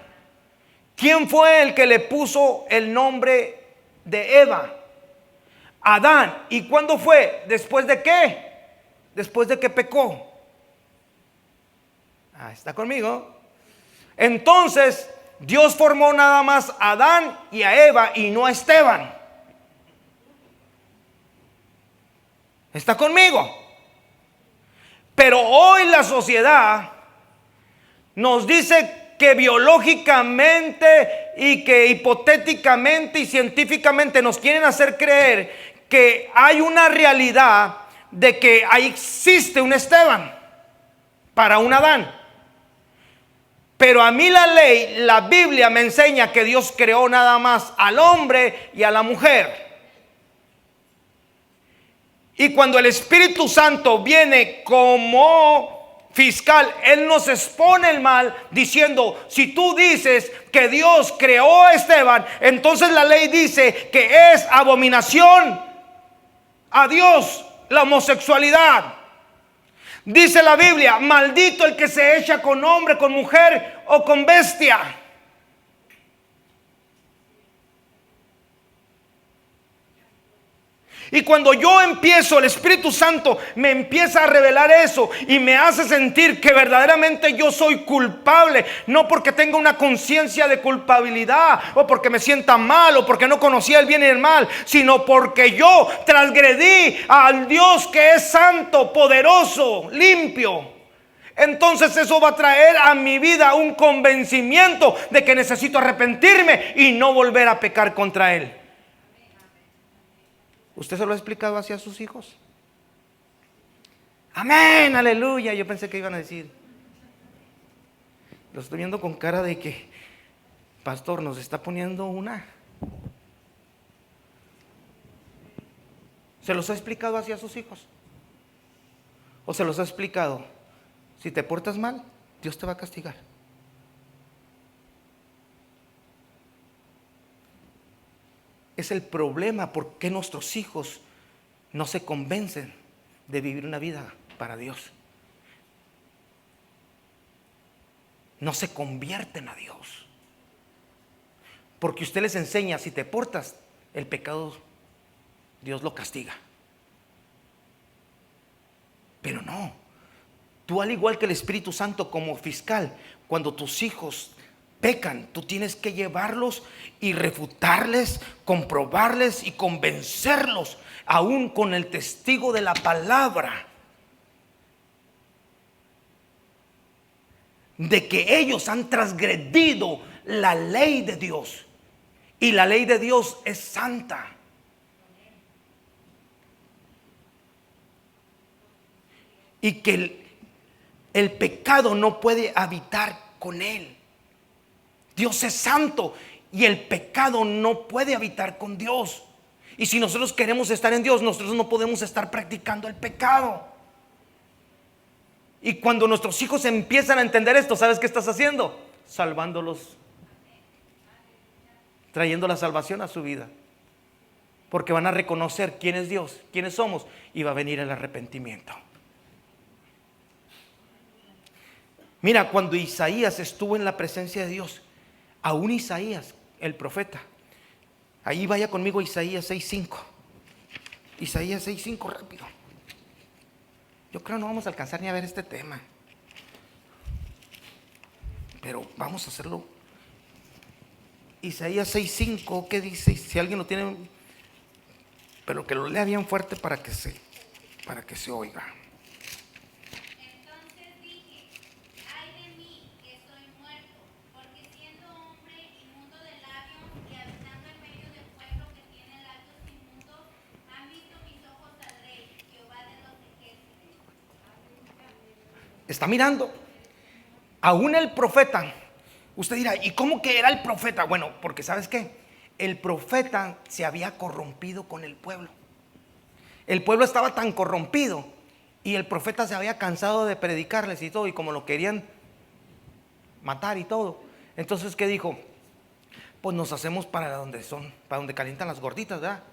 ¿Quién fue el que le puso el nombre de Eva? Adán. ¿Y cuándo fue? ¿Después de qué? Después de que pecó. ¿Está conmigo? Entonces Dios formó nada más a Adán y a Eva y no a Esteban. ¿Está conmigo? Pero hoy la sociedad nos dice que biológicamente y que hipotéticamente y científicamente nos quieren hacer creer que hay una realidad de que ahí existe un Esteban para un Adán. Pero a mí la ley, la Biblia me enseña que Dios creó nada más al hombre y a la mujer. Y cuando el Espíritu Santo viene como fiscal, Él nos expone el mal diciendo, si tú dices que Dios creó a Esteban, entonces la ley dice que es abominación a Dios la homosexualidad. Dice la Biblia, maldito el que se echa con hombre, con mujer o con bestia. Y cuando yo empiezo, el Espíritu Santo me empieza a revelar eso y me hace sentir que verdaderamente yo soy culpable, no porque tenga una conciencia de culpabilidad o porque me sienta mal o porque no conocía el bien y el mal, sino porque yo transgredí al Dios que es santo, poderoso, limpio. Entonces eso va a traer a mi vida un convencimiento de que necesito arrepentirme y no volver a pecar contra Él. ¿Usted se lo ha explicado así a sus hijos? Amén, aleluya. Yo pensé que iban a decir. Lo estoy viendo con cara de que, pastor, nos está poniendo una. ¿Se los ha explicado así a sus hijos? ¿O se los ha explicado? Si te portas mal, Dios te va a castigar. Es el problema, por qué nuestros hijos no se convencen de vivir una vida para Dios. No se convierten a Dios. Porque usted les enseña, si te portas, el pecado Dios lo castiga. Pero no. Tú, al igual que el Espíritu Santo, como fiscal, cuando tus hijos pecan, tú tienes que llevarlos y refutarles, comprobarles y convencerlos, aún con el testigo de la palabra, de que ellos han transgredido la ley de Dios. Y la ley de Dios es santa. Y que el pecado no puede habitar con él. Dios es santo y el pecado no puede habitar con Dios. Y si nosotros queremos estar en Dios, nosotros no podemos estar practicando el pecado. Y cuando nuestros hijos empiezan a entender esto, ¿sabes qué estás haciendo? Salvándolos, trayendo la salvación a su vida. Porque van a reconocer quién es Dios, quiénes somos, y va a venir el arrepentimiento. Mira, cuando Isaías estuvo en la presencia de Dios, aún Isaías, el profeta, ahí vaya conmigo Isaías 6:5. Isaías 6:5, rápido. Yo creo no vamos a alcanzar ni a ver este tema, pero vamos a hacerlo. Isaías 6:5, ¿qué dice? Si alguien lo tiene, pero que lo lea bien fuerte para que se oiga. Está mirando. Aún el profeta. Usted dirá, ¿y cómo que era el profeta? Bueno, porque ¿sabes qué? El profeta se había corrompido con el pueblo. El pueblo estaba tan corrompido y el profeta se había cansado de predicarles y todo, y como lo querían matar y todo, entonces ¿qué dijo? Pues nos hacemos para donde calientan las gorditas, ¿verdad?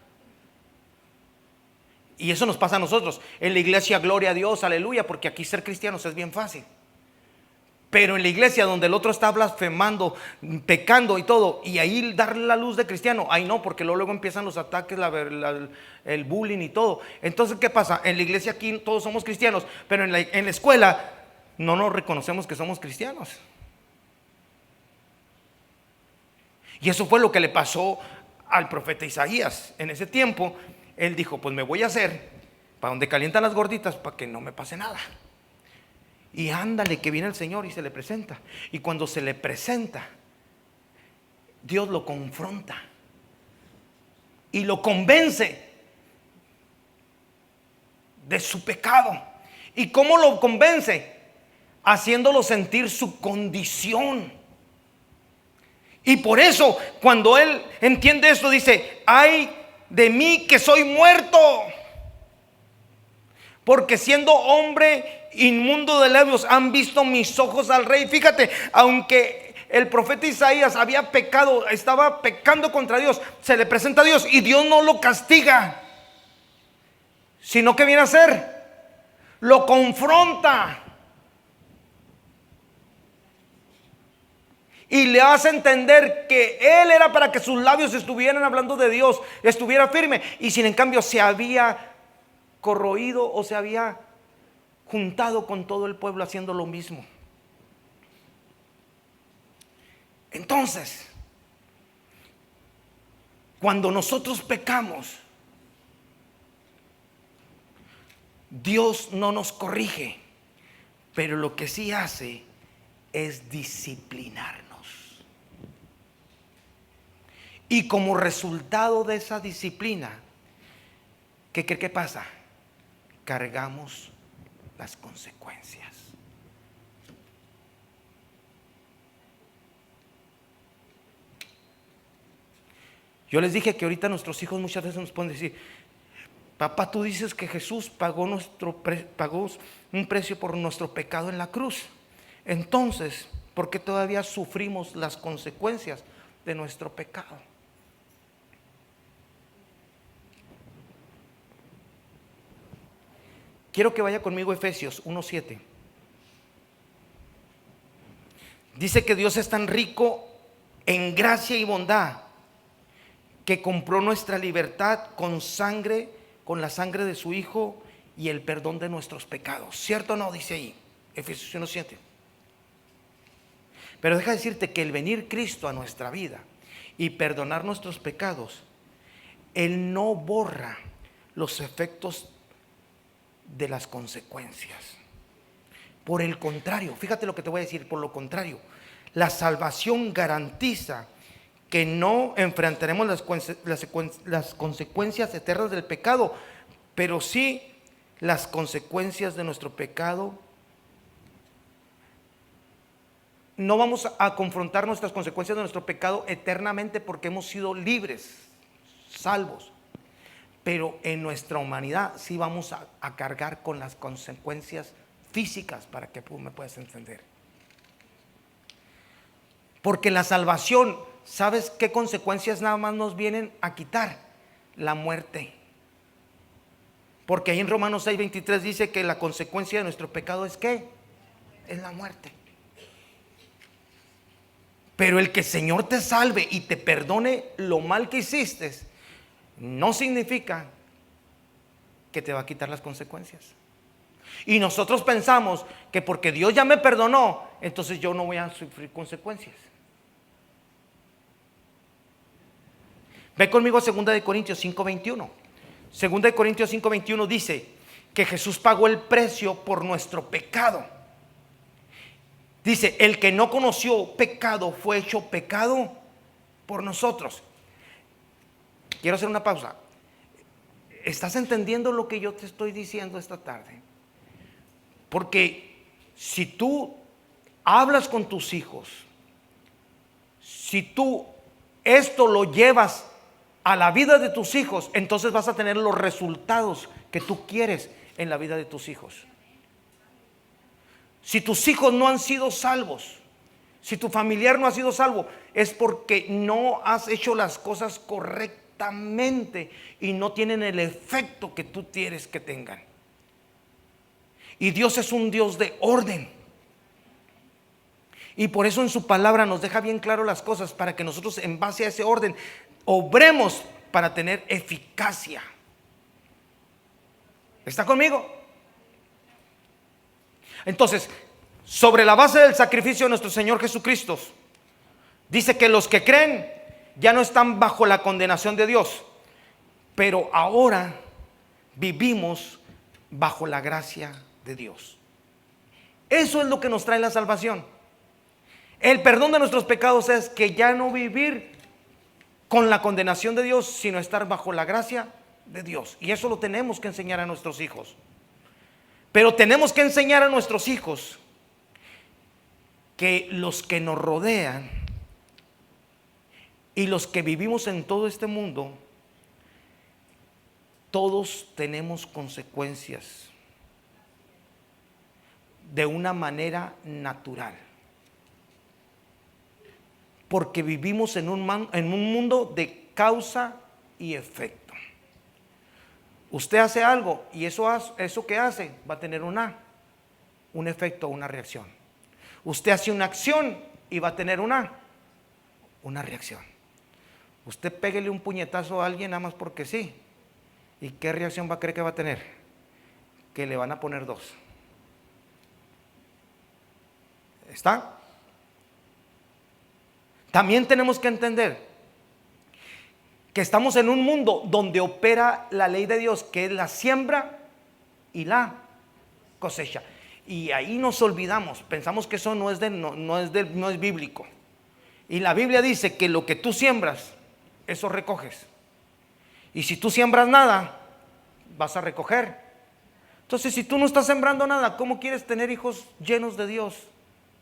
Y eso nos pasa a nosotros en la iglesia, gloria a Dios, aleluya, porque aquí ser cristianos es bien fácil. Pero en la iglesia donde el otro está blasfemando, pecando y todo, y ahí darle la luz de cristiano, ay no, porque luego empiezan los ataques, el bullying y todo. Entonces, ¿qué pasa? En la iglesia aquí todos somos cristianos, pero en la escuela no nos reconocemos que somos cristianos. Y eso fue lo que le pasó al profeta Isaías. En ese tiempo él dijo, pues me voy a hacer para donde calientan las gorditas para que no me pase nada. Y ándale que viene el Señor y se le presenta. Y cuando se le presenta, Dios lo confronta y lo convence de su pecado. ¿Y cómo lo convence? Haciéndolo sentir su condición. Y por eso cuando él entiende esto dice, ay de mí que soy muerto, porque siendo hombre inmundo de labios han visto mis ojos al Rey. Fíjate, aunque el profeta Isaías había pecado, estaba pecando contra Dios, se le presenta a Dios y Dios no lo castiga, sino que viene a hacer, lo confronta y le hace entender que él era para que sus labios estuvieran hablando de Dios, estuviera firme, y sin en cambio se había corroído o se había juntado con todo el pueblo haciendo lo mismo. Entonces, cuando nosotros pecamos, Dios no nos corrige, pero lo que sí hace es disciplinarnos. Y como resultado de esa disciplina, ¿qué cree que pasa? Cargamos las consecuencias. Yo les dije que ahorita nuestros hijos muchas veces nos pueden decir: papá, tú dices que Jesús pagó un precio por nuestro pecado en la cruz. Entonces, ¿por qué todavía sufrimos las consecuencias de nuestro pecado? Quiero que vaya conmigo a Efesios 1:7. Dice que Dios es tan rico en gracia y bondad que compró nuestra libertad con la sangre de su Hijo y el perdón de nuestros pecados. ¿Cierto o no? Dice ahí, Efesios 1:7. Pero deja decirte que el venir Cristo a nuestra vida y perdonar nuestros pecados, Él no borra los efectos de las consecuencias. Por el contrario, fíjate lo que te voy a decir, por lo contrario, la salvación garantiza que no enfrentaremos las consecuencias eternas del pecado, pero sí las consecuencias de nuestro pecado. No vamos a confrontar nuestras consecuencias de nuestro pecado eternamente porque hemos sido libres, salvos. Pero en nuestra humanidad sí vamos a cargar con las consecuencias físicas, para que tú me puedas entender. Porque la salvación, ¿sabes qué consecuencias nada más nos vienen a quitar? La muerte. Porque ahí en Romanos 6:23 dice que la consecuencia de nuestro pecado es ¿qué? Es la muerte. Pero el que el Señor te salve y te perdone lo mal que hiciste, no significa que te va a quitar las consecuencias. Y nosotros pensamos que porque Dios ya me perdonó, entonces yo no voy a sufrir consecuencias. Ve conmigo a 2 Corintios 5:21. 2 Corintios 5:21 dice que Jesús pagó el precio por nuestro pecado. Dice: el que no conoció pecado fue hecho pecado por nosotros. Quiero hacer una pausa. ¿Estás entendiendo lo que yo te estoy diciendo esta tarde? Porque si tú hablas con tus hijos, si tú esto lo llevas a la vida de tus hijos, entonces vas a tener los resultados que tú quieres en la vida de tus hijos. Si tus hijos no han sido salvos, si tu familiar no ha sido salvo, es porque no has hecho las cosas correctamente y no tienen el efecto que tú quieres que tengan. Y Dios es un Dios de orden. Y por eso en su palabra nos deja bien claro las cosas, para que nosotros en base a ese orden obremos para tener eficacia. ¿Está conmigo? Entonces, sobre la base del sacrificio de nuestro Señor Jesucristo, dice que los que creen ya no están bajo la condenación de Dios, pero ahora vivimos bajo la gracia de Dios. Eso es lo que nos trae la salvación. El perdón de nuestros pecados es que ya no vivir con la condenación de Dios, sino estar bajo la gracia de Dios. Y eso lo tenemos que enseñar a nuestros hijos. Pero tenemos que enseñar a nuestros hijos que los que nos rodean y los que vivimos en todo este mundo, todos tenemos consecuencias de una manera natural. Porque vivimos en un mundo de causa y efecto. Usted hace algo y eso que hace va a tener un efecto, una reacción. Usted hace una acción y va a tener una reacción. Usted pégale un puñetazo a alguien nada más porque sí. ¿Y qué reacción va a creer que va a tener? Que le van a poner 2. ¿Está? También tenemos que entender que estamos en un mundo donde opera la ley de Dios, que es la siembra y la cosecha. Y ahí nos olvidamos, pensamos que eso no es bíblico. Y la Biblia dice que lo que tú siembras, eso recoges. Y si tú siembras nada, vas a recoger. Entonces, si tú no estás sembrando nada, ¿cómo quieres tener hijos llenos de Dios,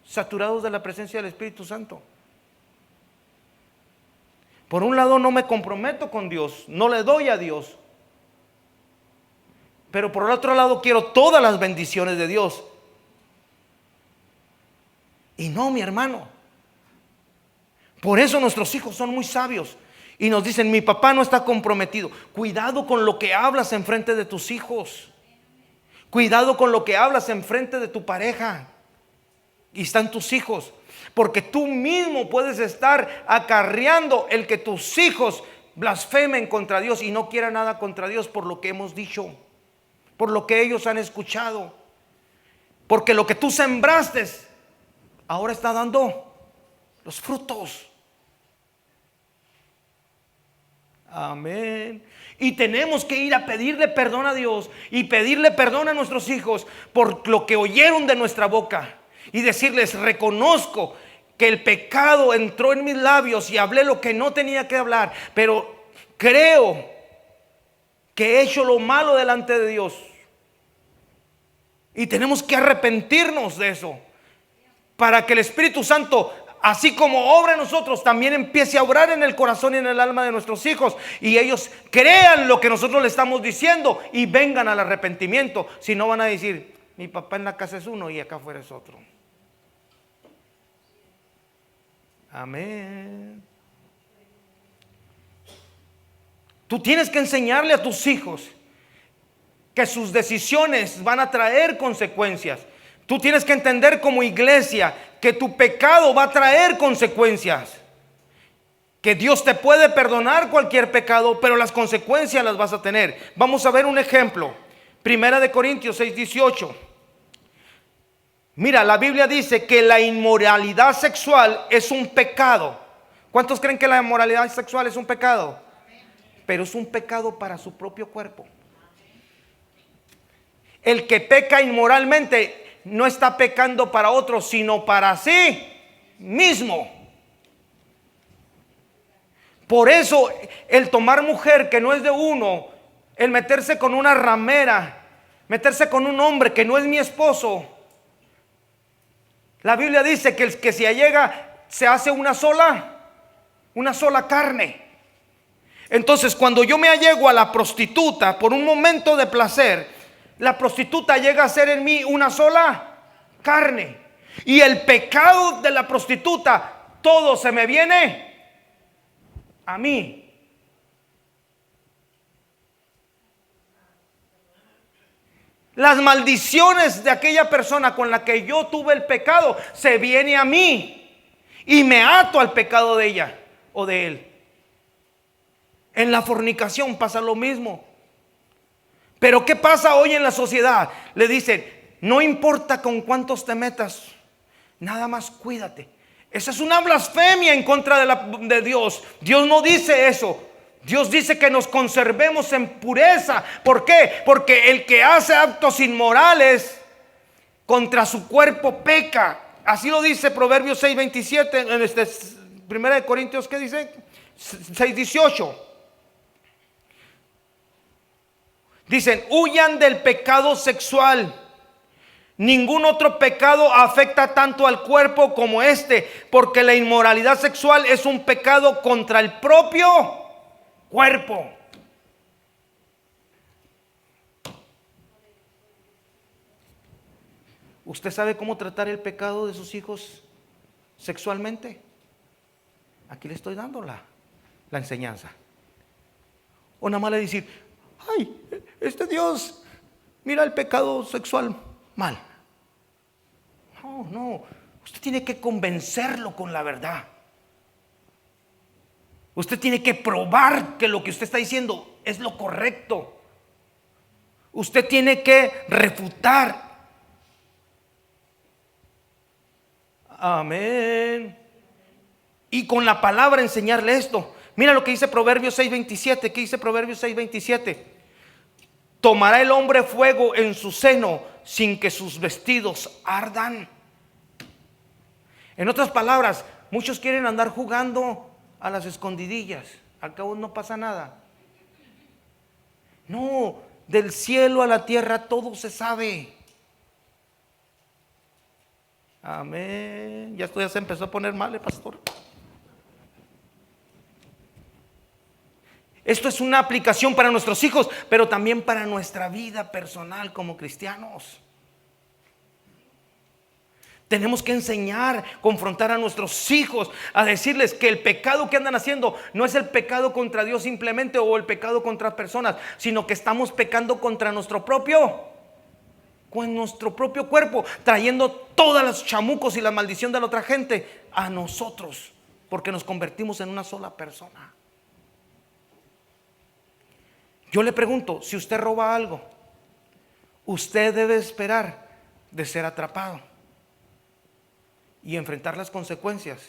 saturados de la presencia del Espíritu Santo? Por un lado, no me comprometo con Dios, no le doy a Dios. Pero por el otro lado, quiero todas las bendiciones de Dios. Y no, mi hermano. Por eso nuestros hijos son muy sabios y nos dicen: mi papá no está comprometido. Cuidado con lo que hablas en frente de tus hijos. Cuidado con lo que hablas en frente de tu pareja. Y están tus hijos. Porque tú mismo puedes estar acarreando el que tus hijos blasfemen contra Dios y no quieran nada contra Dios por lo que hemos dicho, por lo que ellos han escuchado. Porque lo que tú sembraste ahora está dando los frutos. Amén. Y tenemos que ir a pedirle perdón a Dios y pedirle perdón a nuestros hijos por lo que oyeron de nuestra boca. Y decirles: reconozco que el pecado entró en mis labios y hablé lo que no tenía que hablar, pero creo que he hecho lo malo delante de Dios. Y tenemos que arrepentirnos de eso, para que el Espíritu Santo, así como obra en nosotros, también empiece a obrar en el corazón y en el alma de nuestros hijos, y ellos crean lo que nosotros le estamos diciendo y vengan al arrepentimiento. Si no, van a decir: mi papá en la casa es uno y acá afuera es otro. Amén. Tú tienes que enseñarle a tus hijos que sus decisiones van a traer consecuencias. Tú tienes que entender como iglesia que tu pecado va a traer consecuencias. Que Dios te puede perdonar cualquier pecado, pero las consecuencias las vas a tener. Vamos a ver un ejemplo. 1 Corintios 6:18. Mira, la Biblia dice que la inmoralidad sexual es un pecado. ¿Cuántos creen que la inmoralidad sexual es un pecado? Pero es un pecado para su propio cuerpo. El que peca inmoralmente no está pecando para otros, sino para sí mismo. Por eso el tomar mujer que no es de uno, el meterse con una ramera, meterse con un hombre que no es mi esposo, la Biblia dice que el que se allega se hace una sola carne. Entonces, cuando yo me allego a la prostituta por un momento de placer, la prostituta llega a ser en mí una sola carne. Y el pecado de la prostituta, todo se me viene a mí. Las maldiciones de aquella persona con la que yo tuve el pecado se viene a mí y me ato al pecado de ella o de él. En la fornicación pasa lo mismo. Pero ¿qué pasa hoy en la sociedad? Le dicen: no importa con cuántos te metas, nada más cuídate. Esa es una blasfemia en contra de Dios. Dios no dice eso. Dios dice que nos conservemos en pureza. ¿Por qué? Porque el que hace actos inmorales contra su cuerpo peca. Así lo dice Proverbios 6:27. En 1 Corintios, ¿qué dice? 6:18. Dicen: huyan del pecado sexual. Ningún otro pecado afecta tanto al cuerpo como este, porque la inmoralidad sexual es un pecado contra el propio cuerpo. ¿Usted sabe cómo tratar el pecado de sus hijos sexualmente? Aquí le estoy dando la enseñanza. O nada más le decir, ay, Dios, mira el pecado sexual mal. No, usted tiene que convencerlo con la verdad. Usted tiene que probar que lo que usted está diciendo es lo correcto. Usted tiene que refutar. Amén. Y con la palabra enseñarle esto. Mira lo que dice Proverbios 6:27. ¿Qué dice Proverbios 6:27? Tomará el hombre fuego en su seno sin que sus vestidos ardan. En otras palabras, muchos quieren andar jugando a las escondidillas. Al cabo no pasa nada. No, del cielo a la tierra todo se sabe. Amén. Ya esto ya se empezó a poner mal, pastor. Esto es una aplicación para nuestros hijos, pero también para nuestra vida personal como cristianos. Tenemos que enseñar, confrontar a nuestros hijos, a decirles que el pecado que andan haciendo no es el pecado contra Dios simplemente o el pecado contra personas, sino que estamos pecando contra nuestro propio cuerpo, trayendo todos los chamucos y la maldición de la otra gente a nosotros, porque nos convertimos en una sola persona. Yo le pregunto, si usted roba algo, usted debe esperar de ser atrapado y enfrentar las consecuencias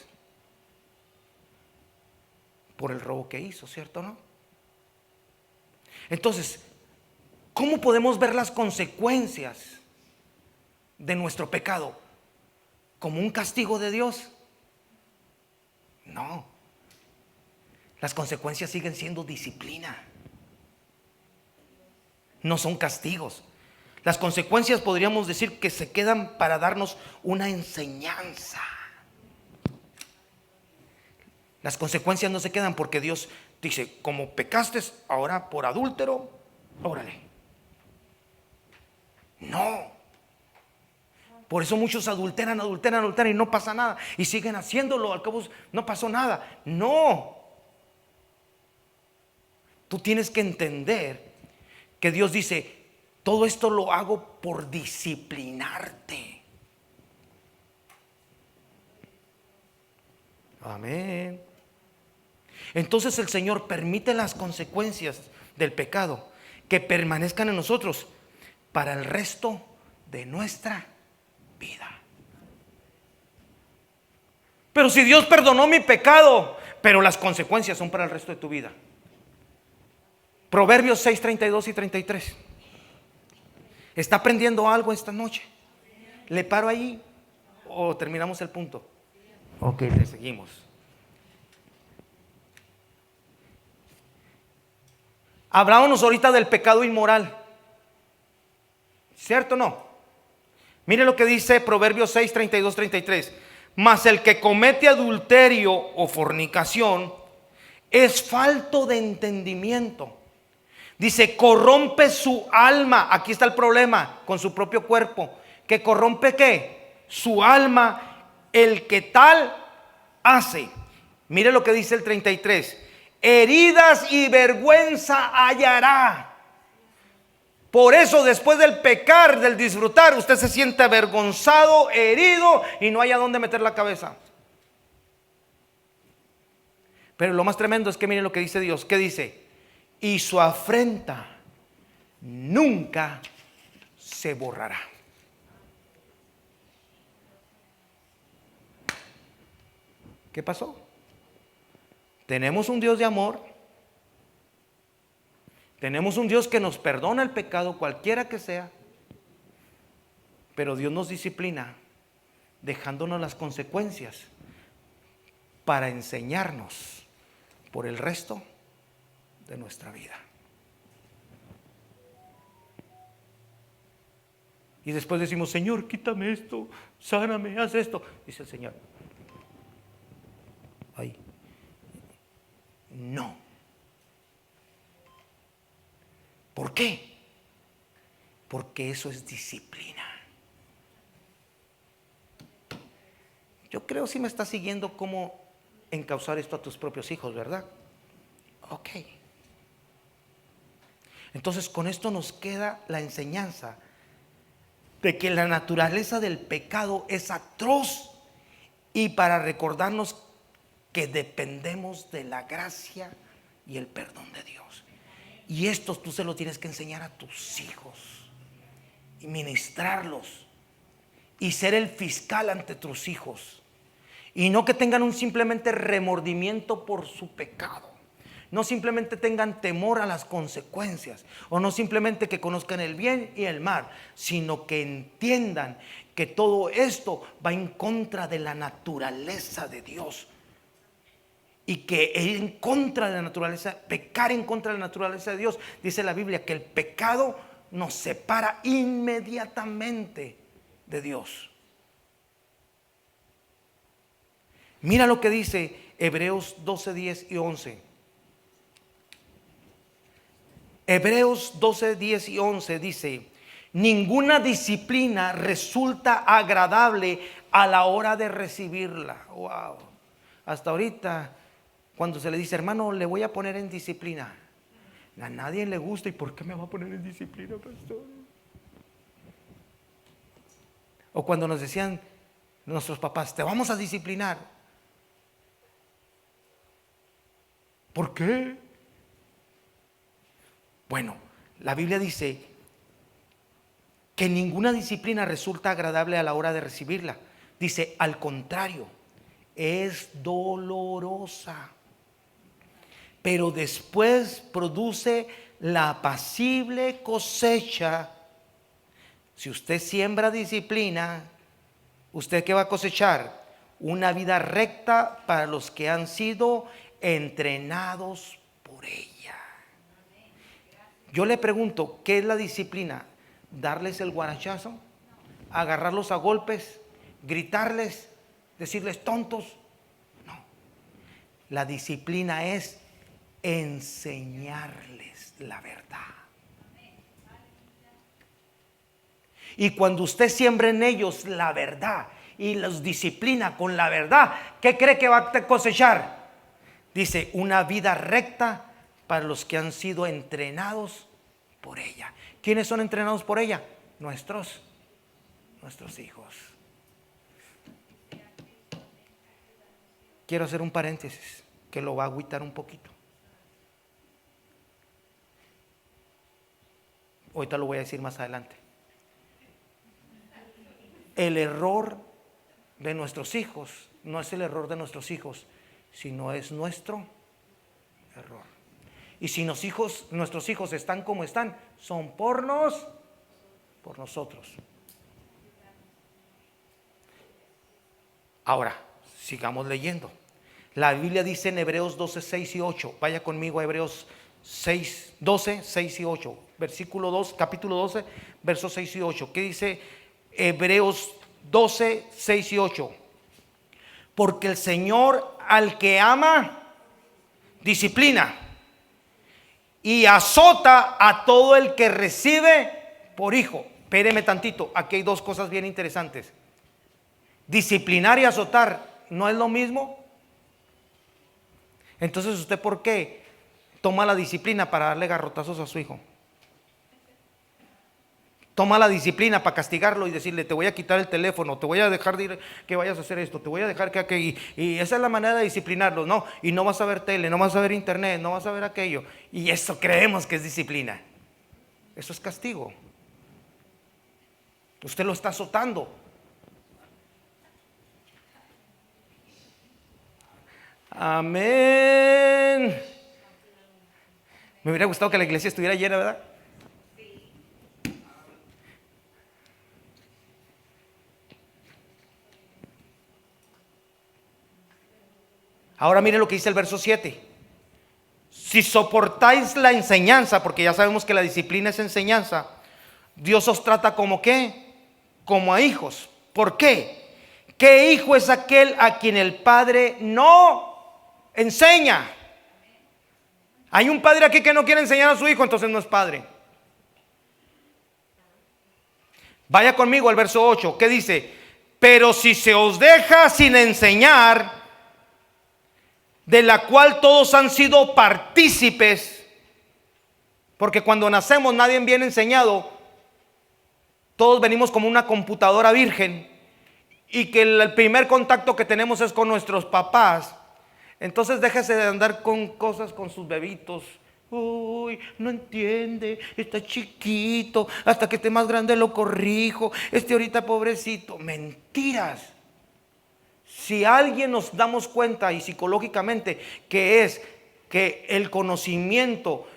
por el robo que hizo, ¿cierto o no? Entonces, ¿cómo podemos ver las consecuencias de nuestro pecado? ¿Como un castigo de Dios? No. Las consecuencias siguen siendo disciplina. No son castigos. Las consecuencias podríamos decir que se quedan para darnos una enseñanza. Las consecuencias no se quedan porque Dios dice, como pecaste ahora por adúltero, órale. No. Por eso muchos adulteran y no pasa nada. Y siguen haciéndolo, al cabo no pasó nada. No. Tú tienes que entender que Dios dice, todo esto lo hago por disciplinarte. Amén. Entonces el Señor permite las consecuencias del pecado que permanezcan en nosotros para el resto de nuestra vida. Pero si Dios perdonó mi pecado, pero las consecuencias son para el resto de tu vida. Proverbios 6, 32 y 33. ¿Está aprendiendo algo esta noche? ¿Le paro ahí o terminamos el punto? Ok, le seguimos. Hablábamos ahorita del pecado inmoral, ¿cierto o no? Mire lo que dice Proverbios 6, 32, 33. Mas el que comete adulterio o fornicación es falto de entendimiento. Dice, corrompe su alma. Aquí está el problema con su propio cuerpo. ¿Que corrompe qué? Su alma, el que tal hace. Mire lo que dice el 33. Heridas y vergüenza hallará. Por eso después del pecar, del disfrutar, usted se siente avergonzado, herido y no hay a dónde meter la cabeza. Pero lo más tremendo es que mire lo que dice Dios. ¿Qué dice? Y su afrenta nunca se borrará. ¿Qué pasó? Tenemos un Dios de amor. Tenemos un Dios que nos perdona el pecado, cualquiera que sea. Pero Dios nos disciplina, dejándonos las consecuencias para enseñarnos por el resto de nuestra vida. Y después decimos, Señor, quítame esto, sáname, haz esto. Dice el Señor, ay, no. ¿Por qué? Porque eso es disciplina. creo si me estás siguiendo cómo encauzar esto a tus propios hijos, ¿verdad? Ok. Entonces con esto nos queda la enseñanza de que la naturaleza del pecado es atroz, y para recordarnos que dependemos de la gracia y el perdón de Dios. Y esto tú se lo tienes que enseñar a tus hijos y ministrarlos y ser el fiscal ante tus hijos, y no que tengan un simplemente remordimiento por su pecado, no simplemente tengan temor a las consecuencias, o no simplemente que conozcan el bien y el mal, sino que entiendan que todo esto va en contra de la naturaleza de Dios, y que en contra de la naturaleza, pecar en contra de la naturaleza de Dios, dice la Biblia que el pecado nos separa inmediatamente de Dios. Mira lo que dice Hebreos 12, 10 y 11. Hebreos 12, 10 y 11 dice: ninguna disciplina resulta agradable a la hora de recibirla. Wow. Hasta ahorita, cuando se le dice, hermano, le voy a poner en disciplina, a nadie le gusta. ¿Y por qué me va a poner en disciplina, pastor? O cuando nos decían nuestros papás, te vamos a disciplinar. ¿Por qué? Bueno, la Biblia dice que ninguna disciplina resulta agradable a la hora de recibirla. Dice, al contrario, es dolorosa, pero después produce la apacible cosecha. Si usted siembra disciplina, ¿usted qué va a cosechar? Una vida recta para los que han sido entrenados por ella. Yo le pregunto, ¿qué es la disciplina? ¿Darles el guarachazo? ¿Agarrarlos a golpes? ¿Gritarles? ¿Decirles tontos? No. La disciplina es enseñarles la verdad. Y cuando usted siembra en ellos la verdad y los disciplina con la verdad, ¿qué cree que va a cosechar? Dice, una vida recta para los que han sido entrenados por ella. ¿Quiénes son entrenados por ella? Nuestros hijos. Quiero hacer un paréntesis que lo va a agüitar un poquito. Ahorita lo voy a decir más adelante. El error de nuestros hijos no es el error de nuestros hijos, sino es nuestro error. Y si nuestros hijos están como están, son por nosotros. Ahora, sigamos leyendo. La Biblia dice en Hebreos 12, 6 y 8. Vaya conmigo a Hebreos 6, 12, 6 y 8. Versículo 2, capítulo 12, versos 6 y 8. ¿Qué dice Hebreos 12, 6 y 8? Porque el Señor al que ama, disciplina y azota a todo el que recibe por hijo. Espéreme tantito, aquí hay dos cosas bien interesantes. Disciplinar y azotar no es lo mismo. Entonces, ¿usted por qué toma la disciplina para darle garrotazos a su hijo? Toma la disciplina para castigarlo y decirle, te voy a quitar el teléfono, te voy a dejar de ir, que vayas a hacer esto, te voy a dejar que aquello. Y esa es la manera de disciplinarlos, ¿no? Y no vas a ver tele, no vas a ver internet, no vas a ver aquello. Y eso creemos que es disciplina. Eso es castigo. Usted lo está azotando. Amén. Me hubiera gustado que la iglesia estuviera llena, ¿verdad? Ahora mire lo que dice el verso 7. Si soportáis la enseñanza, porque ya sabemos que la disciplina es enseñanza, Dios os trata como ¿qué? Como a hijos. ¿Por qué? ¿Qué hijo es aquel a quien el padre no enseña? Hay un padre aquí que no quiere enseñar a su hijo, entonces no es padre. Vaya conmigo al verso 8. ¿Qué dice? Pero si se os deja sin enseñar, de la cual todos han sido partícipes, porque cuando nacemos nadie viene enseñado, todos venimos como una computadora virgen, y que el primer contacto que tenemos es con nuestros papás. Entonces déjese de andar con cosas con sus bebitos. Uy, no entiende, está chiquito, hasta que esté más grande lo corrijo, ahorita pobrecito. Mentiras. Si alguien nos damos cuenta, y psicológicamente, que es que el conocimiento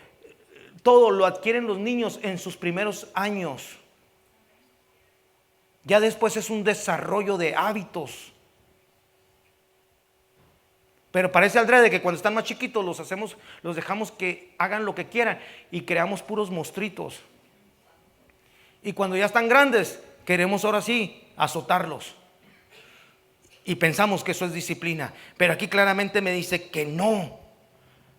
todo lo adquieren los niños en sus primeros años, ya después es un desarrollo de hábitos. Pero parece adrede que cuando están más chiquitos los dejamos que hagan lo que quieran y creamos puros monstruitos. Y cuando ya están grandes, queremos ahora sí azotarlos. Y pensamos que eso es disciplina. Pero aquí claramente me dice que no.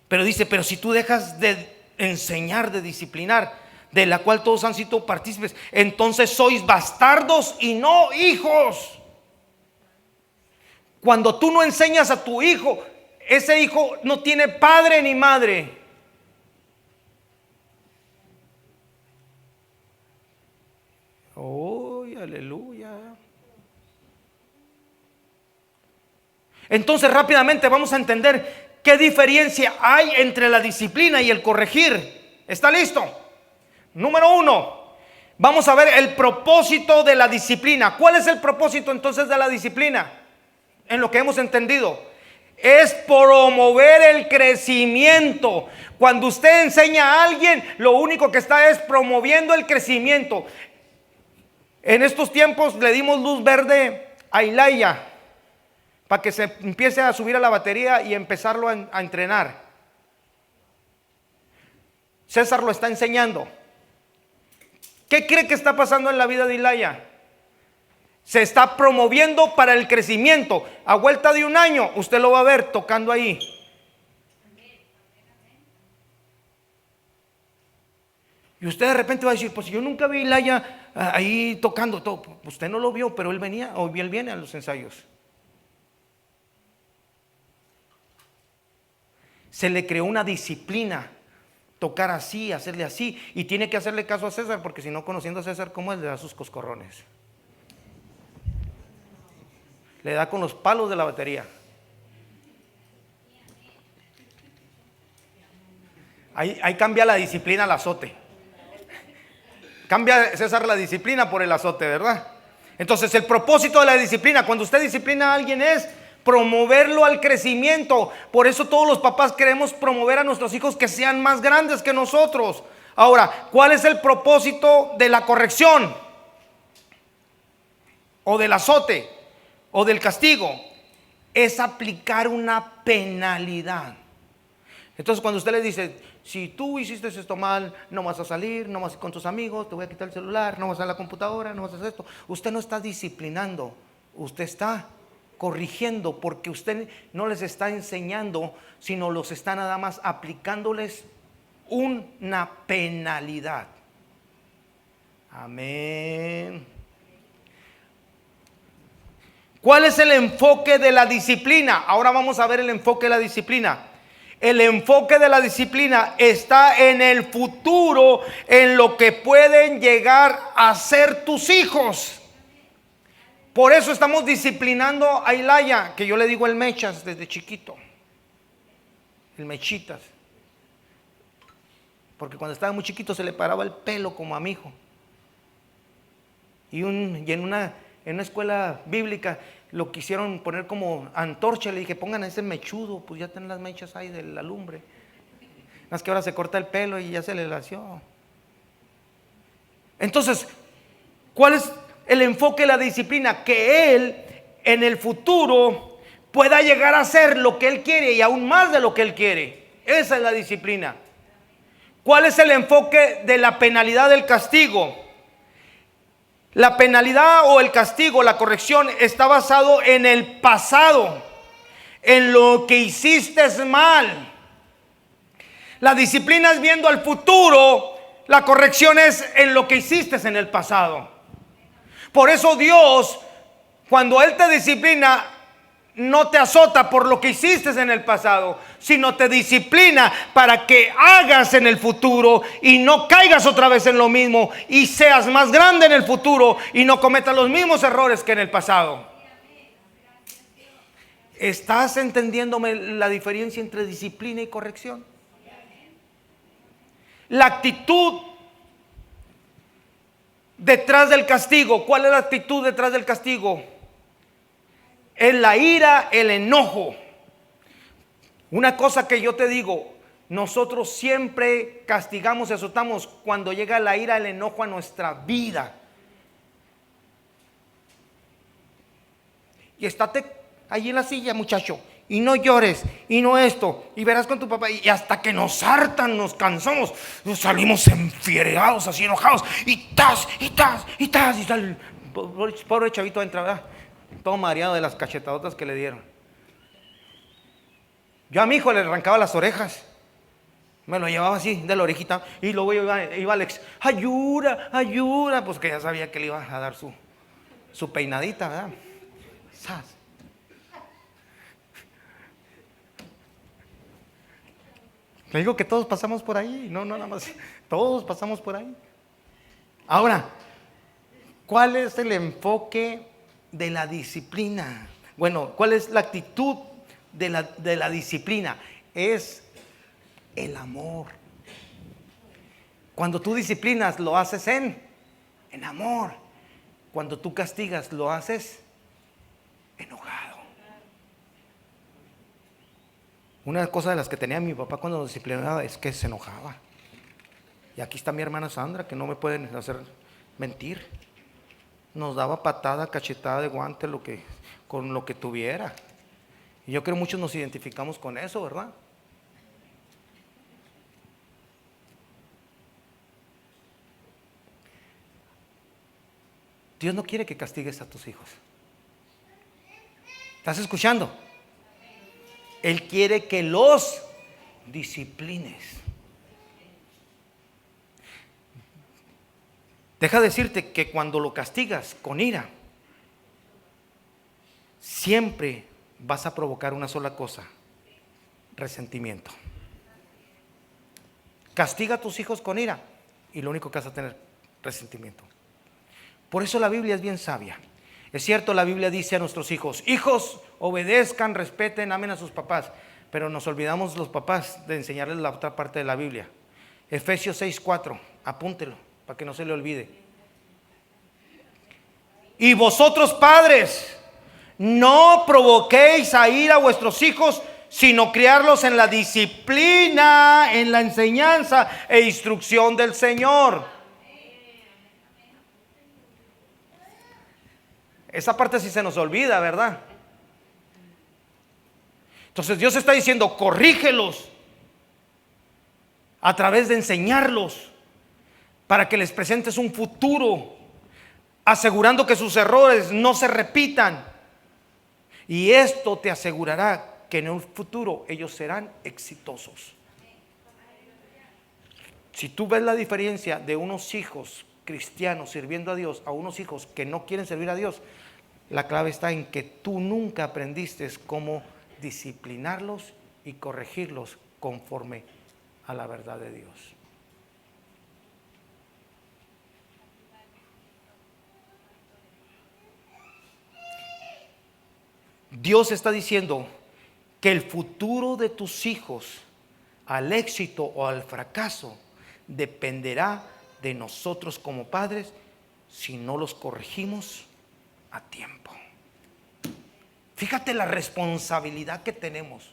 Pero dice, pero si tú dejas de enseñar, de disciplinar, de la cual todos han sido partícipes, entonces sois bastardos y no hijos. Cuando tú no enseñas a tu hijo, ese hijo no tiene padre ni madre. ¡Oh, aleluya! Entonces rápidamente vamos a entender qué diferencia hay entre la disciplina y el corregir. ¿Está listo? Número 1. Vamos a ver el propósito de la disciplina. ¿Cuál es el propósito entonces de la disciplina? En lo que hemos entendido, es promover el crecimiento. Cuando usted enseña a alguien, lo único que está es promoviendo el crecimiento. En estos tiempos le dimos luz verde a Ilaya para que se empiece a subir a la batería y empezarlo a entrenar. César lo está enseñando. ¿Qué cree que está pasando en la vida de Ilaya? Se está promoviendo para el crecimiento. A vuelta de un año, usted lo va a ver tocando ahí. Y usted de repente va a decir, pues yo nunca vi a Ilaya ahí tocando todo. Usted no lo vio, pero él venía, o él viene a los ensayos. Se le creó una disciplina. Tocar así, hacerle así. Y tiene que hacerle caso a César, porque si no, conociendo a César, ¿cómo es? Le da sus coscorrones. Le da con los palos de la batería. Ahí cambia la disciplina al azote. Cambia César la disciplina por el azote, ¿verdad? Entonces el propósito de la disciplina, cuando usted disciplina a alguien, es promoverlo al crecimiento. Por eso todos los papás queremos promover a nuestros hijos que sean más grandes que nosotros. Ahora, ¿cuál es el propósito de la corrección? O del azote, o del castigo. Es aplicar una penalidad. Entonces cuando usted le dice, si tú hiciste esto mal, no vas a salir, no vas a ir con tus amigos, te voy a quitar el celular, no vas a la computadora, no vas a hacer esto. Usted no está disciplinando, usted está corrigiendo, porque usted no les está enseñando, sino los está nada más aplicándoles una penalidad. Amén. ¿Cuál es el enfoque de la disciplina? Ahora vamos a ver el enfoque de la disciplina. El enfoque de la disciplina está en el futuro, en lo que pueden llegar a ser tus hijos. Por eso estamos disciplinando a Ilaya, que yo le digo el Mechas desde chiquito. El Mechitas. Porque cuando estaba muy chiquito se le paraba el pelo como a mi hijo. Y en una escuela bíblica lo quisieron poner como antorcha. Le dije, pongan ese mechudo, pues ya tienen las mechas ahí de la lumbre. Más que ahora se corta el pelo y ya se le lació. Entonces, ¿cuál es el enfoque de la disciplina? Que él en el futuro pueda llegar a hacer lo que él quiere y aún más de lo que él quiere. Esa es la disciplina. ¿Cuál es el enfoque de la penalidad del castigo? La penalidad o el castigo, la corrección, está basado en el pasado, en lo que hiciste mal. La disciplina es viendo al futuro, la corrección es en lo que hiciste en el pasado. Por eso Dios Cuando Él te disciplina, no te azota por lo que hiciste en el pasado, sino te disciplina para que hagas en el futuro y no caigas otra vez en lo mismo y seas más grande en el futuro y no cometas los mismos errores que en el pasado. ¿Estás entendiéndome la diferencia entre disciplina y corrección? La actitud detrás del castigo. ¿Cuál es la actitud detrás del castigo? Es la ira, el enojo. Una cosa que yo te digo, nosotros siempre castigamos y azotamos cuando llega la ira, el enojo a nuestra vida. Y estate allí en la silla, muchacho, y no llores, y no esto, y verás con tu papá, y hasta que nos hartan, nos cansamos, nos salimos enfiereados, así enojados, y tas, y tas, y tas, y tal. Pobre chavito entra, ¿verdad? Todo mareado de las cachetadotas que le dieron. Yo a mi hijo le arrancaba las orejas, me lo llevaba así de la orejita, y luego iba Alex, ayuda, ayuda, pues que ya sabía que le iba a dar su peinadita, ¿verdad? ¡Sas! Le digo que todos pasamos por ahí, no nada más, todos pasamos por ahí. Ahora, ¿cuál es el enfoque de la disciplina? Bueno, ¿cuál es la actitud de la disciplina? Es el amor. Cuando tú disciplinas, lo haces en amor. Cuando tú castigas, lo haces enojado. Una cosa de las que tenía mi papá cuando nos disciplinaba es que se enojaba. Y aquí está mi hermana Sandra, que no me pueden hacer mentir. Nos daba patada, cachetada de guante, con lo que tuviera. Y yo creo que muchos nos identificamos con eso, ¿verdad? Dios no quiere que castigues a tus hijos. ¿Estás escuchando? Él quiere que los disciplines. Deja decirte que cuando lo castigas con ira, siempre vas a provocar una sola cosa: resentimiento. Castiga a tus hijos con ira y lo único que vas a tener, resentimiento. Por eso la Biblia es bien sabia. Es cierto, la Biblia dice a nuestros hijos: hijos, obedezcan, respeten, amen a sus papás. Pero nos olvidamos los papás de enseñarles la otra parte de la Biblia. Efesios 6:4, apúntelo para que no se le olvide. Y vosotros, padres, no provoquéis a ira a vuestros hijos, sino criarlos en la disciplina, en la enseñanza e instrucción del Señor. Esa parte sí se nos olvida, ¿verdad? Entonces Dios está diciendo: corrígelos a través de enseñarlos, para que les presentes un futuro, asegurando que sus errores no se repitan. Y esto te asegurará que en un futuro ellos serán exitosos. Si tú ves la diferencia de unos hijos cristianos sirviendo a Dios a unos hijos que no quieren servir a Dios, la clave está en que tú nunca aprendiste cómo disciplinarlos y corregirlos conforme a la verdad de Dios. Dios está diciendo que el futuro de tus hijos, al éxito o al fracaso, dependerá de nosotros como padres si no los corregimos a tiempo. Fíjate la responsabilidad que tenemos.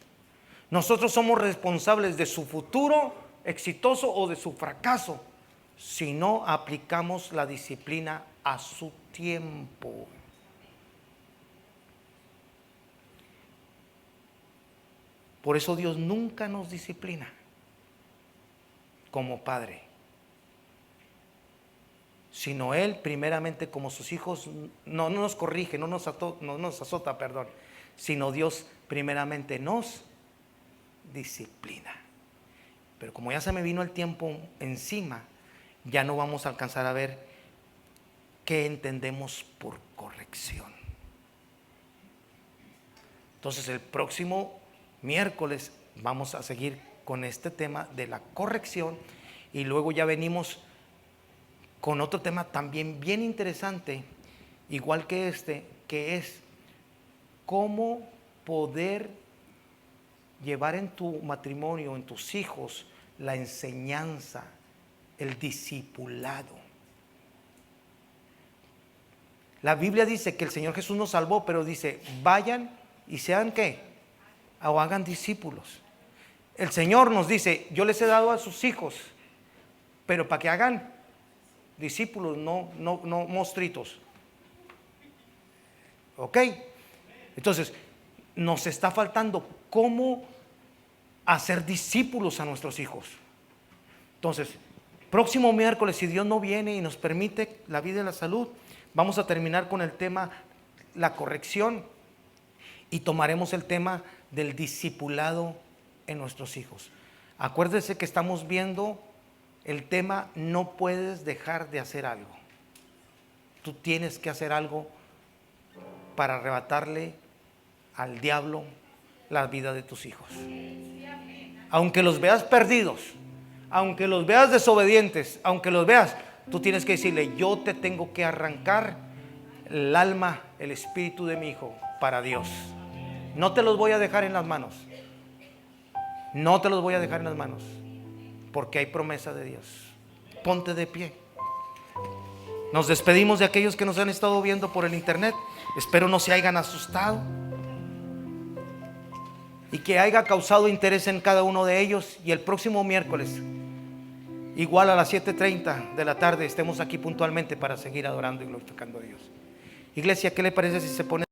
Nosotros somos responsables de su futuro exitoso o de su fracaso si no aplicamos la disciplina a su tiempo. Por eso Dios nunca nos disciplina como padre, sino Él primeramente como sus hijos no nos corrige, no nos azota, sino Dios primeramente nos disciplina. Pero como ya se me vino el tiempo encima, ya no vamos a alcanzar a ver qué entendemos por corrección. Entonces el próximo miércoles vamos a seguir con este tema de la corrección y luego ya venimos con otro tema también bien interesante, igual que este, que es cómo poder llevar en tu matrimonio, en tus hijos, la enseñanza, el discipulado. La Biblia dice que el Señor Jesús nos salvó, pero dice, vayan y sean ¿qué? O hagan discípulos. El Señor nos dice, yo les he dado a sus hijos, pero para que hagan discípulos, no monstruitos. ¿Ok? Entonces, nos está faltando cómo hacer discípulos a nuestros hijos. Entonces, próximo miércoles, si Dios no viene y nos permite la vida y la salud, vamos a terminar con el tema, la corrección, y tomaremos el tema del discipulado en nuestros hijos. Acuérdese que estamos viendo el tema, no puedes dejar de hacer algo. Tú tienes que hacer algo para arrebatarle al diablo la vida de tus hijos. Aunque los veas perdidos, aunque los veas desobedientes, aunque los veas, tú tienes que decirle, yo te tengo que arrancar el alma, el espíritu de mi hijo para Dios. No te los voy a dejar en las manos. No te los voy a dejar en las manos, porque hay promesa de Dios. Ponte de pie. Nos despedimos de aquellos que nos han estado viendo por el internet. Espero no se hayan asustado y que haya causado interés en cada uno de ellos. Y el próximo miércoles, igual a las 7:30 de la tarde, estemos aquí puntualmente para seguir adorando y glorificando a Dios. Iglesia, ¿qué le parece si se pone?